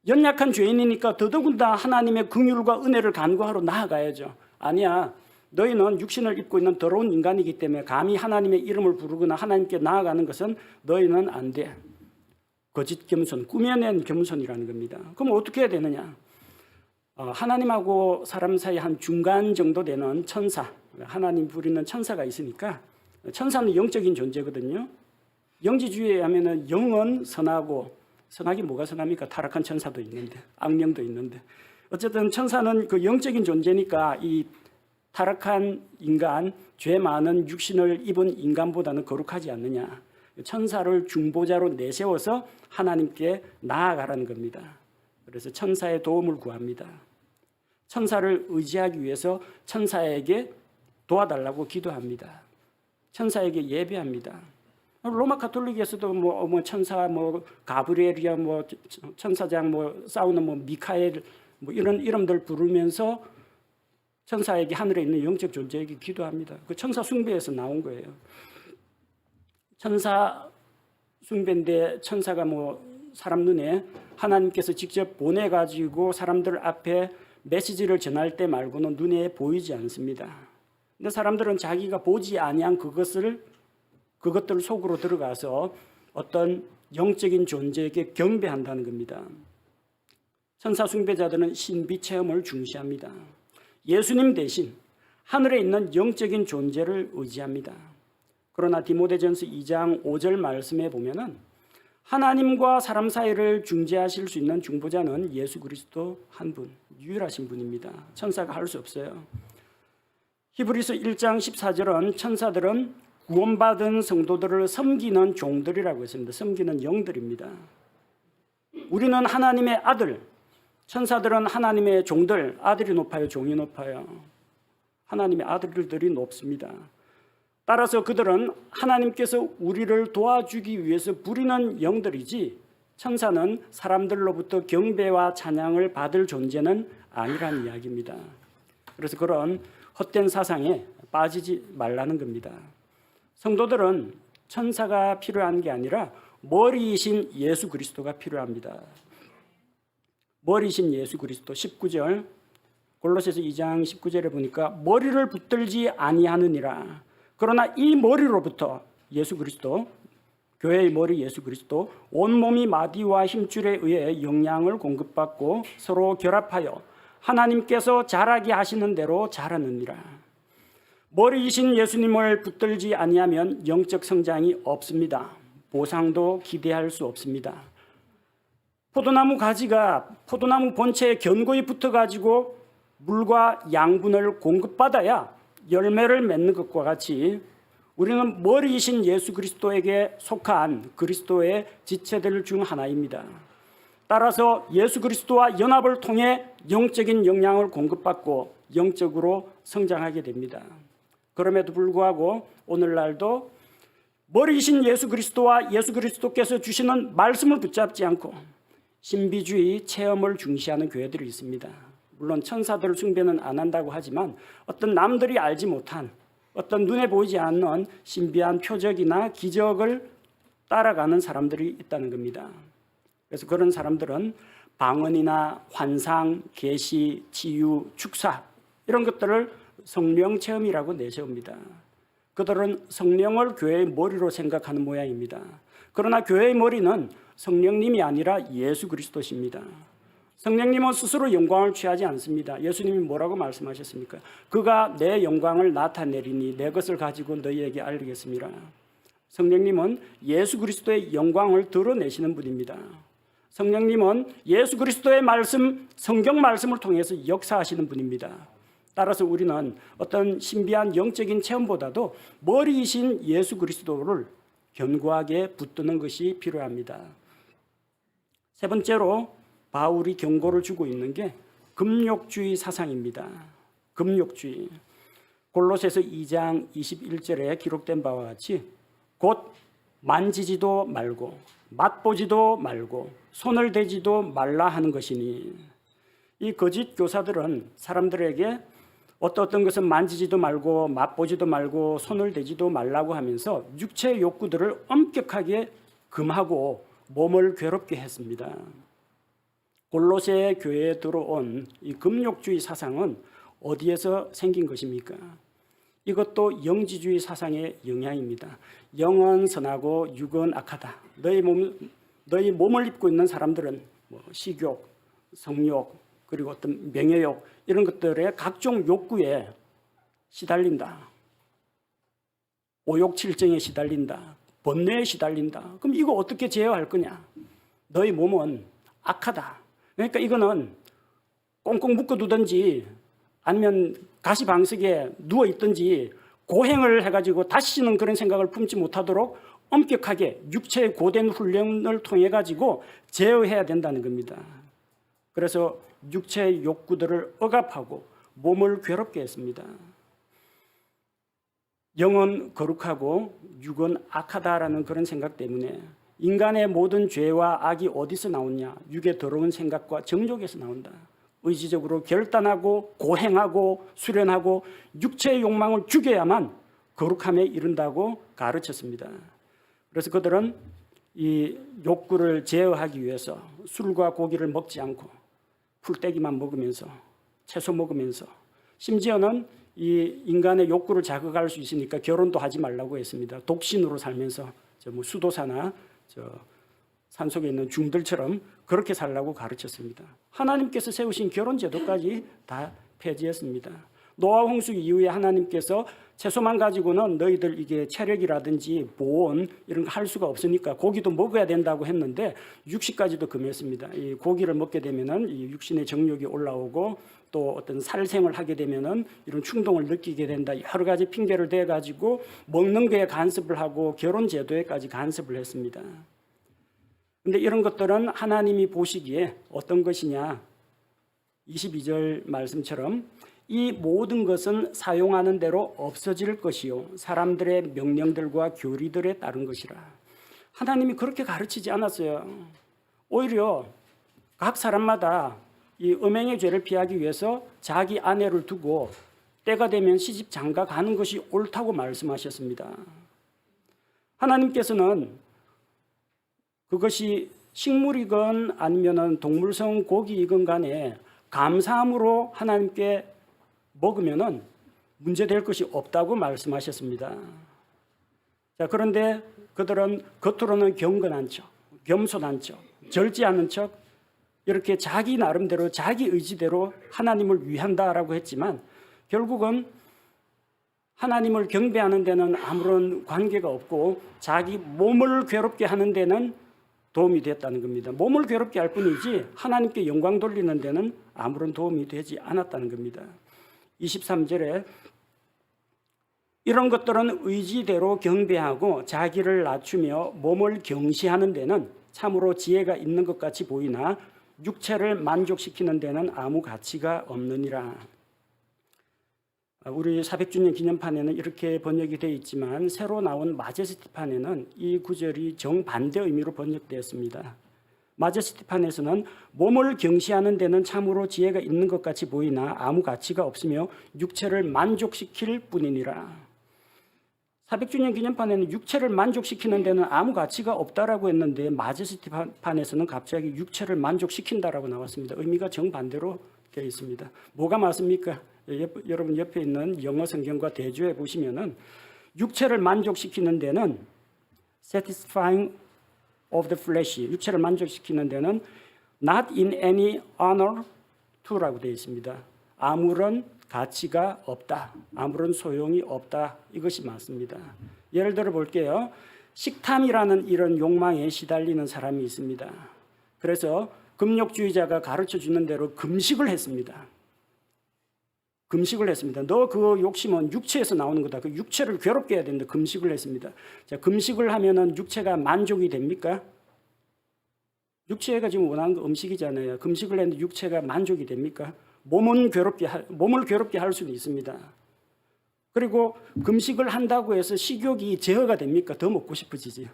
연약한 죄인이니까 더더군다나 하나님의 긍휼과 은혜를 간구하러 나아가야죠. 아니야, 너희는 육신을 입고 있는 더러운 인간이기 때문에 감히 하나님의 이름을 부르거나 하나님께 나아가는 것은 너희는 안 돼. 거짓 겸손, 꾸며낸 겸손이라는 겁니다. 그럼 어떻게 해야 되느냐? 하나님하고 사람 사이 한 중간 정도 되는 천사, 하나님 부리는 천사가 있으니까 천사는 영적인 존재거든요. 영지주의에 하면은 영은 선하고 선하기 뭐가 선합니까? 타락한 천사도 있는데 악령도 있는데 어쨌든 천사는 그 영적인 존재니까 이 타락한 인간, 죄 많은 육신을 입은 인간보다는 거룩하지 않느냐. 천사를 중보자로 내세워서 하나님께 나아가라는 겁니다. 그래서 천사의 도움을 구합니다. 천사를 의지하기 위해서 천사에게 도와달라고 기도합니다. 천사에게 예배합니다. 로마 가톨릭에서도 뭐 천사 가브리엘이야 천사장 싸우는 미카엘 이런 이름들 부르면서 천사에게 하늘에 있는 영적 존재에게 기도합니다. 그 천사 숭배에서 나온 거예요. 천사 숭배인데 천사가 사람 눈에 하나님께서 직접 보내가지고 사람들 앞에 메시지를 전할 때 말고는 눈에 보이지 않습니다. 근데 사람들은 자기가 보지 아니한 그것들 속으로 들어가서 어떤 영적인 존재에게 경배한다는 겁니다. 천사 숭배자들은 신비 체험을 중시합니다. 예수님 대신 하늘에 있는 영적인 존재를 의지합니다. 그러나 디모데전서 2장 5절 말씀에 보면은 하나님과 사람 사이를 중재하실 수 있는 중보자는 예수 그리스도 한 분, 유일하신 분입니다. 천사가 할 수 없어요. 히브리서 1장 14절은 천사들은 구원받은 성도들을 섬기는 종들이라고 했습니다. 섬기는 영들입니다. 우리는 하나님의 아들, 천사들은 하나님의 종들, 아들이 높아요, 종이 높아요. 하나님의 아들들이 높습니다. 따라서 그들은 하나님께서 우리를 도와주기 위해서 부리는 영들이지 천사는 사람들로부터 경배와 찬양을 받을 존재는 아니라는 이야기입니다. 그래서 그런 헛된 사상에 빠지지 말라는 겁니다. 성도들은 천사가 필요한 게 아니라 머리이신 예수 그리스도가 필요합니다. 머리이신 예수 그리스도 19절 골로새서 2장 19절에 보니까 머리를 붙들지 아니하느니라. 그러나 이 머리로부터 예수 그리스도, 교회의 머리 예수 그리스도 온몸이 마디와 힘줄에 의해 영양을 공급받고 서로 결합하여 하나님께서 자라게 하시는 대로 자라느니라. 머리이신 예수님을 붙들지 아니하면 영적 성장이 없습니다. 보상도 기대할 수 없습니다. 포도나무 가지가 포도나무 본체에 견고히 붙어가지고 물과 양분을 공급받아야 열매를 맺는 것과 같이 우리는 머리이신 예수 그리스도에게 속한 그리스도의 지체들 중 하나입니다. 따라서 예수 그리스도와 연합을 통해 영적인 영향을 공급받고 영적으로 성장하게 됩니다. 그럼에도 불구하고 오늘날도 머리이신 예수 그리스도와 예수 그리스도께서 주시는 말씀을 붙잡지 않고 신비주의 체험을 중시하는 교회들이 있습니다. 물론 천사들 숭배는 안 한다고 하지만 어떤 남들이 알지 못한 어떤 눈에 보이지 않는 신비한 표적이나 기적을 따라가는 사람들이 있다는 겁니다. 그래서 그런 사람들은 방언이나 환상, 계시, 치유, 축사 이런 것들을 성령 체험이라고 내세웁니다. 그들은 성령을 교회의 머리로 생각하는 모양입니다. 그러나 교회의 머리는 성령님이 아니라 예수 그리스도십니다. 성령님은 스스로 영광을 취하지 않습니다. 예수님이 뭐라고 말씀하셨습니까? 그가 내 영광을 나타내리니 내 것을 가지고 너희에게 알리겠습니다. 성령님은 예수 그리스도의 영광을 드러내시는 분입니다. 성령님은 예수 그리스도의 말씀, 성경 말씀을 통해서 역사하시는 분입니다. 따라서 우리는 어떤 신비한 영적인 체험보다도 머리이신 예수 그리스도를 견고하게 붙드는 것이 필요합니다. 세 번째로 바울이 경고를 주고 있는 게 금욕주의 사상입니다. 금욕주의. 골로새서 2장 21절에 기록된 바와 같이 곧 만지지도 말고 맛보지도 말고 손을 대지도 말라 하는 것이니, 이 거짓 교사들은 사람들에게 어떤 것은 만지지도 말고 맛보지도 말고 손을 대지도 말라고 하면서 육체의 욕구들을 엄격하게 금하고 몸을 괴롭게 했습니다. 골로새 교회에 들어온 이 금욕주의 사상은 어디에서 생긴 것입니까? 이것도 영지주의 사상의 영향입니다. 영은 선하고 육은 악하다. 너희 몸을 입고 있는 사람들은 식욕, 성욕, 그리고 어떤 명예욕 이런 것들의 각종 욕구에 시달린다. 오욕칠정에 시달린다. 번뇌에 시달린다. 그럼 이거 어떻게 제어할 거냐? 너희 몸은 악하다. 그러니까 이거는 꽁꽁 묶어두든지 아니면 가시방석에 누워있든지 고행을 해가지고 다시는 그런 생각을 품지 못하도록 엄격하게 육체의 고된 훈련을 통해 가지고 제어해야 된다는 겁니다. 그래서 육체의 욕구들을 억압하고 몸을 괴롭게 했습니다. 영은 거룩하고 육은 악하다라는 그런 생각 때문에 인간의 모든 죄와 악이 어디서 나오냐? 육의 더러운 생각과 정욕에서 나온다. 의지적으로 결단하고 고행하고 수련하고 육체의 욕망을 죽여야만 거룩함에 이른다고 가르쳤습니다. 그래서 그들은 이 욕구를 제어하기 위해서 술과 고기를 먹지 않고 풀떼기만 먹으면서 채소 먹으면서 심지어는 이 인간의 욕구를 자극할 수 있으니까 결혼도 하지 말라고 했습니다. 독신으로 살면서 수도사나 산속에 있는 중들처럼 그렇게 살라고 가르쳤습니다. 하나님께서 세우신 결혼제도까지 다 폐지했습니다. 노아 홍수 이후에 하나님께서 채소만 가지고는 너희들 이게 체력이라든지 보온 이런 거 할 수가 없으니까 고기도 먹어야 된다고 했는데 육식까지도 금했습니다. 이 고기를 먹게 되면은 이 육신의 정욕이 올라오고 또 어떤 살생을 하게 되면은 이런 충동을 느끼게 된다. 여러 가지 핑계를 대 가지고 먹는 거에 간섭을 하고 결혼 제도에까지 간섭을 했습니다. 근데 이런 것들은 하나님이 보시기에 어떤 것이냐? 22절 말씀처럼 이 모든 것은 사용하는 대로 없어질 것이요 사람들의 명령들과 교리들에 따른 것이라. 하나님이 그렇게 가르치지 않았어요. 오히려 각 사람마다 이 음행의 죄를 피하기 위해서 자기 아내를 두고 때가 되면 시집 장가 가는 것이 옳다고 말씀하셨습니다. 하나님께서는 그것이 식물이건 아니면은 동물성 고기이건 간에 감사함으로 하나님께 먹으면은 문제될 것이 없다고 말씀하셨습니다. 자, 그런데 그들은 겉으로는 경건한 척, 겸손한 척, 절지 않은 척 이렇게 자기 나름대로 자기 의지대로 하나님을 위한다라고 했지만 결국은 하나님을 경배하는 데는 아무런 관계가 없고 자기 몸을 괴롭게 하는 데는 도움이 됐다는 겁니다. 몸을 괴롭게 할 뿐이지 하나님께 영광 돌리는 데는 아무런 도움이 되지 않았다는 겁니다. 23절에 이런 것들은 의지대로 경배하고 자기를 낮추며 몸을 경시하는 데는 참으로 지혜가 있는 것 같이 보이나 육체를 만족시키는 데는 아무 가치가 없느니라. 우리 400주년 기념판에는 이렇게 번역이 되어 있지만 새로 나온 마제스티판에는 이 구절이 정반대 의미로 번역되었습니다. 마제스티판에서는 몸을 경시하는 데는 참으로 지혜가 있는 것 같이 보이나 아무 가치가 없으며 육체를 만족시킬 뿐이니라. 400주년 기념판에는 육체를 만족시키는 데는 아무 가치가 없다라고 했는데 마제스티판에서는 갑자기 육체를 만족시킨다라고 나왔습니다. 의미가 정반대로 되어 있습니다. 뭐가 맞습니까? 여러분 옆에 있는 영어 성경과 대조해 보시면은 육체를 만족시키는 데는 satisfying of the flesh, 육체를 만족시키는 데는 not in any honor to라고 되어 있습니다. 아무런 가치가 없다, 아무런 소용이 없다, 이것이 맞습니다. 예를 들어 볼게요. 식탐이라는 이런 욕망에 시달리는 사람이 있습니다. 그래서 금욕주의자가 가르쳐 주는 대로 금식을 했습니다. 금식을 했습니다. 너 그 욕심은 육체에서 나오는 거다. 그 육체를 괴롭게 해야 된다. 금식을 했습니다. 자, 금식을 하면은 육체가 만족이 됩니까? 육체가 지금 원하는 거 음식이잖아요. 금식을 했는데 육체가 만족이 됩니까? 몸을 괴롭게 할 수는 있습니다. 그리고 금식을 한다고 해서 식욕이 제어가 됩니까? 더 먹고 싶어지지.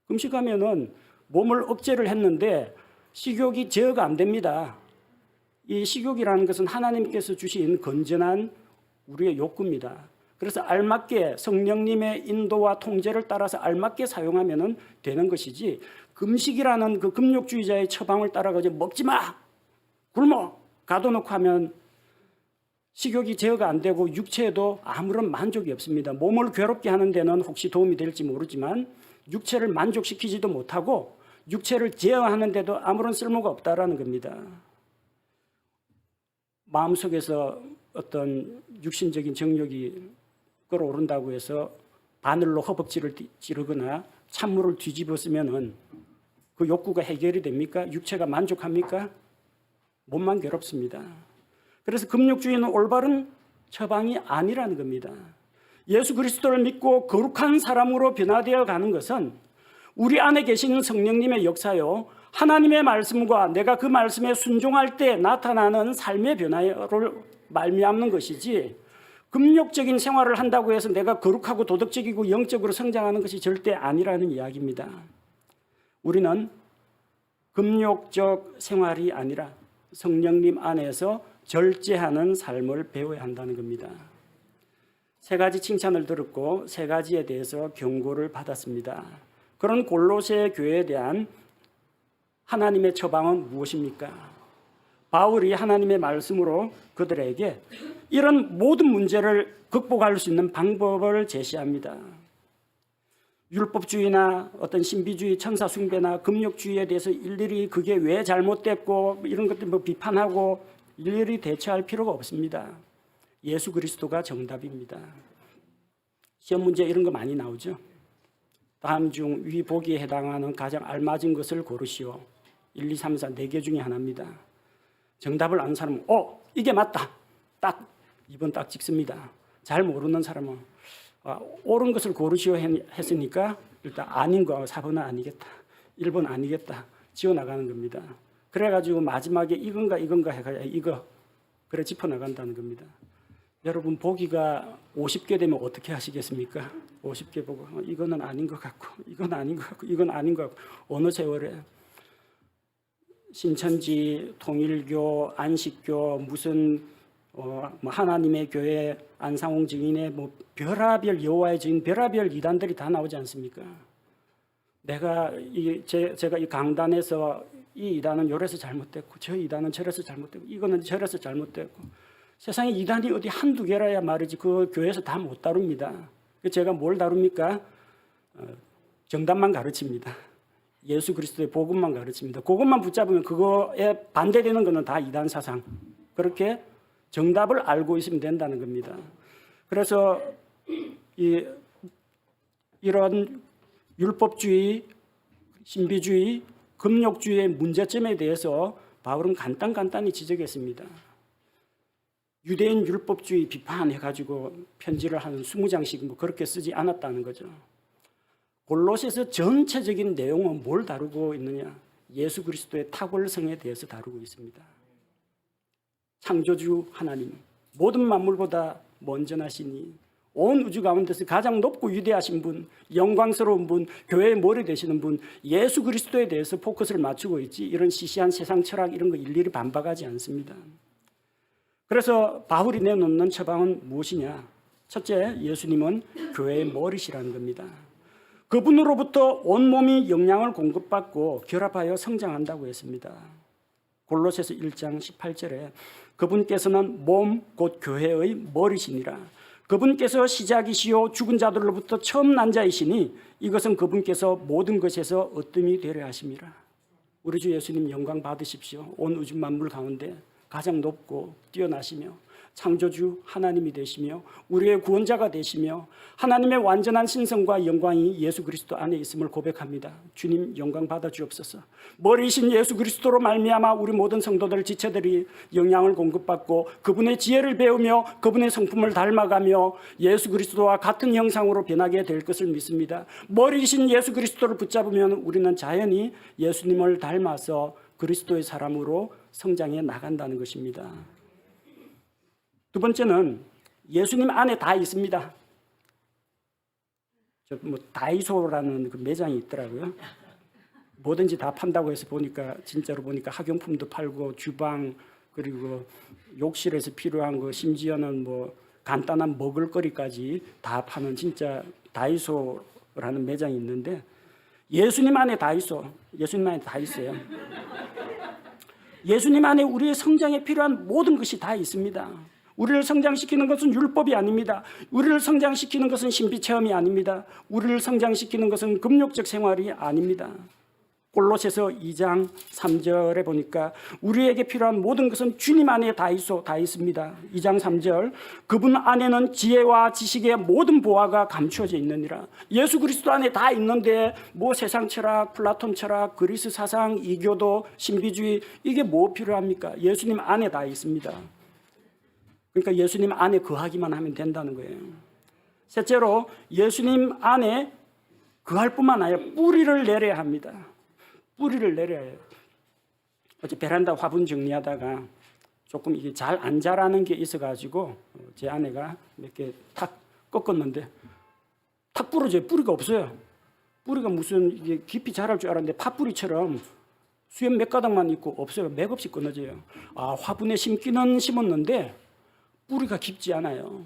금식하면은 몸을 억제를 했는데 식욕이 제어가 안 됩니다. 이 식욕이라는 것은 하나님께서 주신 건전한 우리의 욕구입니다. 그래서 알맞게 성령님의 인도와 통제를 따라서 알맞게 사용하면 되는 것이지 금식이라는 그 금욕주의자의 처방을 따라가지고 먹지 마, 굶어, 가둬놓고 하면 식욕이 제어가 안 되고 육체에도 아무런 만족이 없습니다. 몸을 괴롭게 하는 데는 혹시 도움이 될지 모르지만 육체를 만족시키지도 못하고 육체를 제어하는 데도 아무런 쓸모가 없다라는 겁니다. 마음속에서 어떤 육신적인 정욕이 끌어오른다고 해서 바늘로 허벅지를 찌르거나 찬물을 뒤집어 쓰면은 그 욕구가 해결이 됩니까? 육체가 만족합니까? 몸만 괴롭습니다. 그래서 금욕주의는 올바른 처방이 아니라는 겁니다. 예수 그리스도를 믿고 거룩한 사람으로 변화되어 가는 것은 우리 안에 계시는 성령님의 역사요, 하나님의 말씀과 내가 그 말씀에 순종할 때 나타나는 삶의 변화를 말미암는 것이지 금욕적인 생활을 한다고 해서 내가 거룩하고 도덕적이고 영적으로 성장하는 것이 절대 아니라는 이야기입니다. 우리는 금욕적 생활이 아니라 성령님 안에서 절제하는 삶을 배워야 한다는 겁니다. 세 가지 칭찬을 들었고 세 가지에 대해서 경고를 받았습니다. 그런 골로새 교회에 대한 하나님의 처방은 무엇입니까? 바울이 하나님의 말씀으로 그들에게 이런 모든 문제를 극복할 수 있는 방법을 제시합니다. 율법주의나 어떤 신비주의, 천사숭배나 금욕주의에 대해서 일일이 그게 왜 잘못됐고 이런 것들 뭐 비판하고 일일이 대처할 필요가 없습니다. 예수 그리스도가 정답입니다. 시험 문제 이런 거 많이 나오죠. 다음 중 위 보기에 해당하는 가장 알맞은 것을 고르시오. 1, 2, 3, 4 4개 중에 하나입니다. 정답을 아는 사람은 이게 맞다. 딱 2번 딱 찍습니다. 잘 모르는 사람은 옳은 것을 고르시오 했으니까 일단 아닌 거 4번은 아니겠다. 1번 아니겠다. 지워나가는 겁니다. 그래가지고 마지막에 이건가 해가지고 이거 그래 짚어나간다는 겁니다. 여러분 보기가 50개 되면 어떻게 하시겠습니까? 50개 보고 이거는 아닌 것 같고 이건 아닌 것 같고 이건 아닌 것 같고 어느 세월에 신천지, 통일교, 안식교, 무슨 뭐 하나님의 교회, 안상홍 증인의 뭐 별하별 여호와의 증인, 별하별 이단들이 다 나오지 않습니까? 제가 이 강단에서 이 이단은 요래서 잘못됐고 저 이단은 저래서 잘못됐고 이거는 저래서 잘못됐고 세상에 이단이 어디 한두 개라야 말이지 그 교회에서 다 못 다룹니다. 제가 뭘 다룹니까? 정답만 가르칩니다. 예수 그리스도의 복음만 가르칩니다. 그것만 붙잡으면 그거에 반대되는 것은 다 이단 사상. 그렇게 정답을 알고 있으면 된다는 겁니다. 그래서 이런 율법주의, 신비주의, 금욕주의의 문제점에 대해서 바울은 간단히 지적했습니다. 유대인 율법주의 비판해가지고 편지를 한 20장씩 뭐 그렇게 쓰지 않았다는 거죠. 골로새서 전체적인 내용은 뭘 다루고 있느냐? 예수 그리스도의 탁월성에 대해서 다루고 있습니다. 창조주 하나님, 모든 만물보다 먼저나시니 온 우주 가운데서 가장 높고 위대하신 분, 영광스러운 분, 교회의 머리 되시는 분, 예수 그리스도에 대해서 포커스를 맞추고 있지 이런 시시한 세상 철학 이런 거 일일이 반박하지 않습니다. 그래서 바울이 내놓는 처방은 무엇이냐? 첫째, 예수님은 교회의 머리시라는 겁니다. 그분으로부터 온몸이 영양을 공급받고 결합하여 성장한다고 했습니다. 골로새서 1장 18절에 그분께서는 몸 곧 교회의 머리시니라. 그분께서 시작이시요 죽은 자들로부터 처음 난 자이시니 이것은 그분께서 모든 것에서 으뜸이 되려 하심이라. 우리 주 예수님 영광 받으십시오. 온 우주 만물 가운데 가장 높고 뛰어나시며 창조주 하나님이 되시며 우리의 구원자가 되시며 하나님의 완전한 신성과 영광이 예수 그리스도 안에 있음을 고백합니다. 주님 영광 받아 주옵소서. 머리이신 예수 그리스도로 말미암아 우리 모든 성도들 지체들이 영향을 공급받고 그분의 지혜를 배우며 그분의 성품을 닮아가며 예수 그리스도와 같은 형상으로 변하게 될 것을 믿습니다. 머리이신 예수 그리스도를 붙잡으면 우리는 자연히 예수님을 닮아서 그리스도의 사람으로 성장해 나간다는 것입니다. 두 번째는 예수님 안에 다 있습니다. 다이소라는 그 매장이 있더라고요. 뭐든지 다 판다고 해서 진짜로 보니까 학용품도 팔고 주방 그리고 욕실에서 필요한 거 심지어는 뭐 간단한 먹을거리까지 다 파는 진짜 다이소라는 매장이 있는데 예수님 안에 다 있어. 예수님 안에 다 있어요. 예수님 안에 우리의 성장에 필요한 모든 것이 다 있습니다. 우리를 성장시키는 것은 율법이 아닙니다. 우리를 성장시키는 것은 신비체험이 아닙니다. 우리를 성장시키는 것은 금욕적 생활이 아닙니다. 골로새서 2장 3절에 보니까 우리에게 필요한 모든 것은 주님 안에 다 있습니다. 2장 3절 그분 안에는 지혜와 지식의 모든 보화가 감추어져 있느니라. 예수 그리스도 안에 다 있는데 뭐 세상 철학, 플라톤 철학, 그리스 사상, 이교도, 신비주의 이게 뭐 필요합니까? 예수님 안에 다 있습니다. 그러니까 예수님 안에 거하기만 하면 된다는 거예요. 셋째로 예수님 안에 거할 뿐만 아니라 뿌리를 내려야 합니다. 뿌리를 내려야 해요. 어제 베란다 화분 정리하다가 조금 이게 잘 안 자라는 게 있어가지고 제 아내가 몇 개 탁 꺾었는데 탁 부러져요. 뿌리가 없어요. 뿌리가 무슨 이게 깊이 자랄 줄 알았는데 팥뿌리처럼 수염 몇 가닥만 있고 없어요. 맥없이 끊어져요. 화분에 심기는 심었는데 뿌리가 깊지 않아요.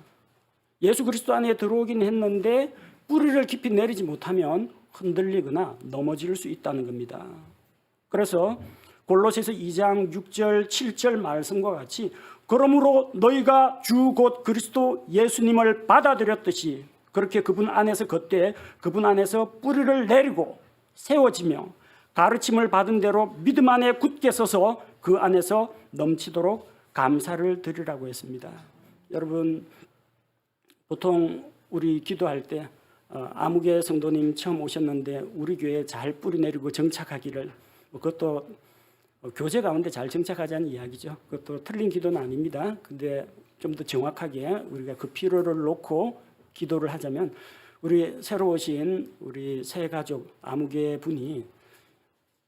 예수 그리스도 안에 들어오긴 했는데 뿌리를 깊이 내리지 못하면 흔들리거나 넘어질 수 있다는 겁니다. 그래서 골로새서 2장 6절 7절 말씀과 같이 그러므로 너희가 주 곧 그리스도 예수님을 받아들였듯이 그렇게 그분 안에서 걷되 그분 안에서 뿌리를 내리고 세워지며 가르침을 받은 대로 믿음 안에 굳게 서서 그 안에서 넘치도록 감사를 드리라고 했습니다. 여러분, 보통 우리 기도할 때 아무개 성도님 처음 오셨는데 우리 교회에 잘 뿌리 내리고 정착하기를, 그것도 교제 가운데 잘 정착하자는 이야기죠. 그것도 틀린 기도는 아닙니다. 근데 좀 더 정확하게 우리가 그 필요를 놓고 기도를 하자면, 우리 새로 오신 우리 새 가족 아무개 분이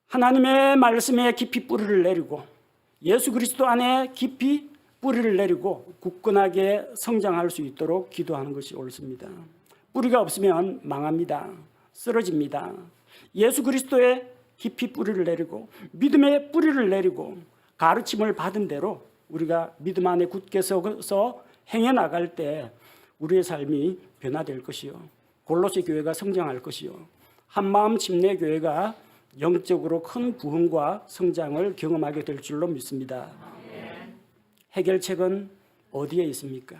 하나님의 말씀에 깊이 뿌리를 내리고 예수 그리스도 안에 깊이 뿌리를 내리고 굳건하게 성장할 수 있도록 기도하는 것이 옳습니다. 뿌리가 없으면 망합니다. 쓰러집니다. 예수 그리스도에 깊이 뿌리를 내리고 믿음의 뿌리를 내리고 가르침을 받은 대로 우리가 믿음 안에 굳게 서서 행해 나갈 때 우리의 삶이 변화될 것이요, 골로새 교회가 성장할 것이요, 한마음 침례 교회가 영적으로 큰 부흥과 성장을 경험하게 될 줄로 믿습니다. 해결책은 어디에 있습니까?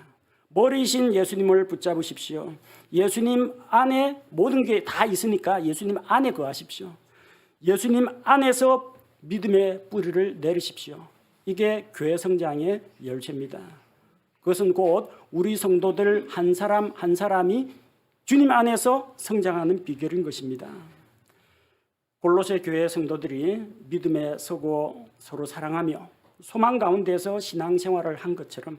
머리이신 예수님을 붙잡으십시오. 예수님 안에 모든 게 다 있으니까 예수님 안에 거하십시오. 예수님 안에서 믿음의 뿌리를 내리십시오. 이게 교회 성장의 열쇠입니다. 그것은 곧 우리 성도들 한 사람 한 사람이 주님 안에서 성장하는 비결인 것입니다. 골로새 교회 성도들이 믿음에 서고 서로 사랑하며 소망 가운데서 신앙생활을 한 것처럼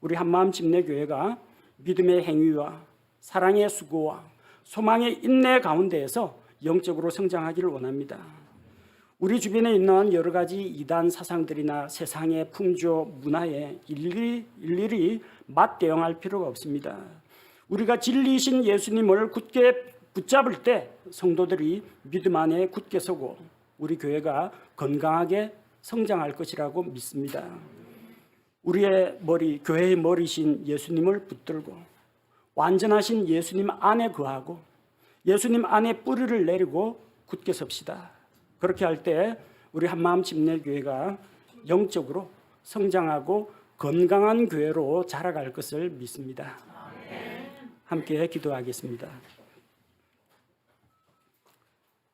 우리 한마음 침례교회가 믿음의 행위와 사랑의 수고와 소망의 인내 가운데에서 영적으로 성장하기를 원합니다. 우리 주변에 있는 여러 가지 이단 사상들이나 세상의 풍조, 문화에 일일이 맞대응할 필요가 없습니다. 우리가 진리이신 예수님을 굳게 붙잡을 때 성도들이 믿음 안에 굳게 서고 우리 교회가 건강하게 성장할 것이라고 믿습니다. 우리의 머리, 교회의 머리신 예수님을 붙들고 완전하신 예수님 안에 거하고 예수님 안에 뿌리를 내리고 굳게 섭시다. 그렇게 할 때 우리 한마음 침례교회가 영적으로 성장하고 건강한 교회로 자라갈 것을 믿습니다. 함께 기도하겠습니다.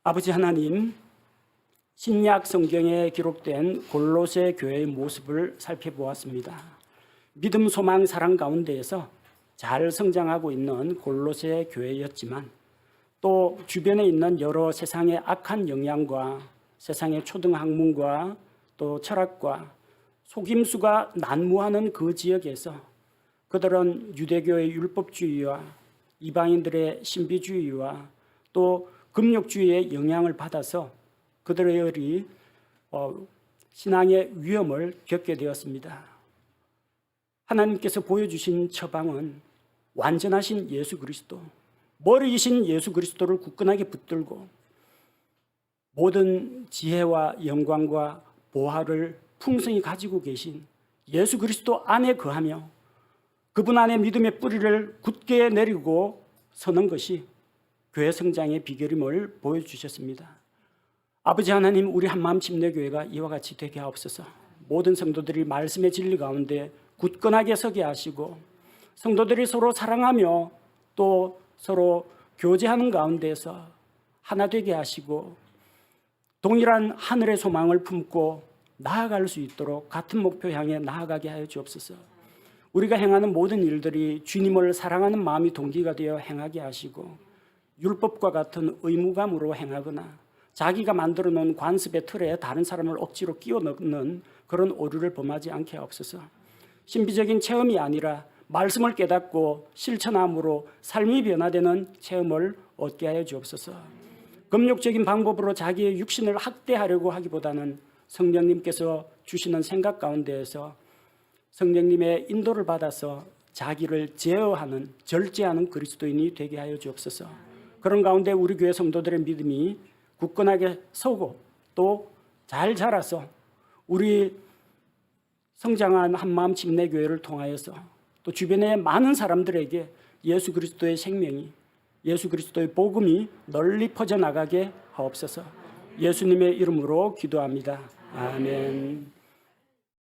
아버지 하나님, 신약 성경에 기록된 골로새 교회의 모습을 살펴보았습니다. 믿음, 소망, 사랑 가운데에서 잘 성장하고 있는 골로새 교회였지만 또 주변에 있는 여러 세상의 악한 영향과 세상의 초등학문과 또 철학과 속임수가 난무하는 그 지역에서 그들은 유대교의 율법주의와 이방인들의 신비주의와 또 금욕주의의 영향을 받아서 그들의 신앙의 위험을 겪게 되었습니다. 하나님께서 보여주신 처방은 완전하신 예수 그리스도, 머리이신 예수 그리스도를 굳건하게 붙들고 모든 지혜와 영광과 보화를 풍성히 가지고 계신 예수 그리스도 안에 거하며 그분 안에 믿음의 뿌리를 굳게 내리고 서는 것이 교회 성장의 비결임을 보여주셨습니다. 아버지 하나님, 우리 한마음 침례교회가 이와 같이 되게 하옵소서. 모든 성도들이 말씀의 진리 가운데 굳건하게 서게 하시고 성도들이 서로 사랑하며 또 서로 교제하는 가운데서 하나 되게 하시고 동일한 하늘의 소망을 품고 나아갈 수 있도록 같은 목표 향해 나아가게 하여 주옵소서. 우리가 행하는 모든 일들이 주님을 사랑하는 마음이 동기가 되어 행하게 하시고 율법과 같은 의무감으로 행하거나 자기가 만들어 놓은 관습의 틀에 다른 사람을 억지로 끼워 넣는 그런 오류를 범하지 않게 하옵소서. 신비적인 체험이 아니라 말씀을 깨닫고 실천함으로 삶이 변화되는 체험을 얻게 하여 주옵소서. 금욕적인 방법으로 자기의 육신을 학대하려고 하기보다는 성령님께서 주시는 생각 가운데에서 성령님의 인도를 받아서 자기를 제어하는, 절제하는 그리스도인이 되게 하여 주옵소서. 그런 가운데 우리 교회 성도들의 믿음이 굳건하게 서고 또 잘 자라서 우리 성장한 한마음 침례교회를 통하여서 또 주변의 많은 사람들에게 예수 그리스도의 생명이, 예수 그리스도의 복음이 널리 퍼져나가게 하옵소서. 예수님의 이름으로 기도합니다. 아멘.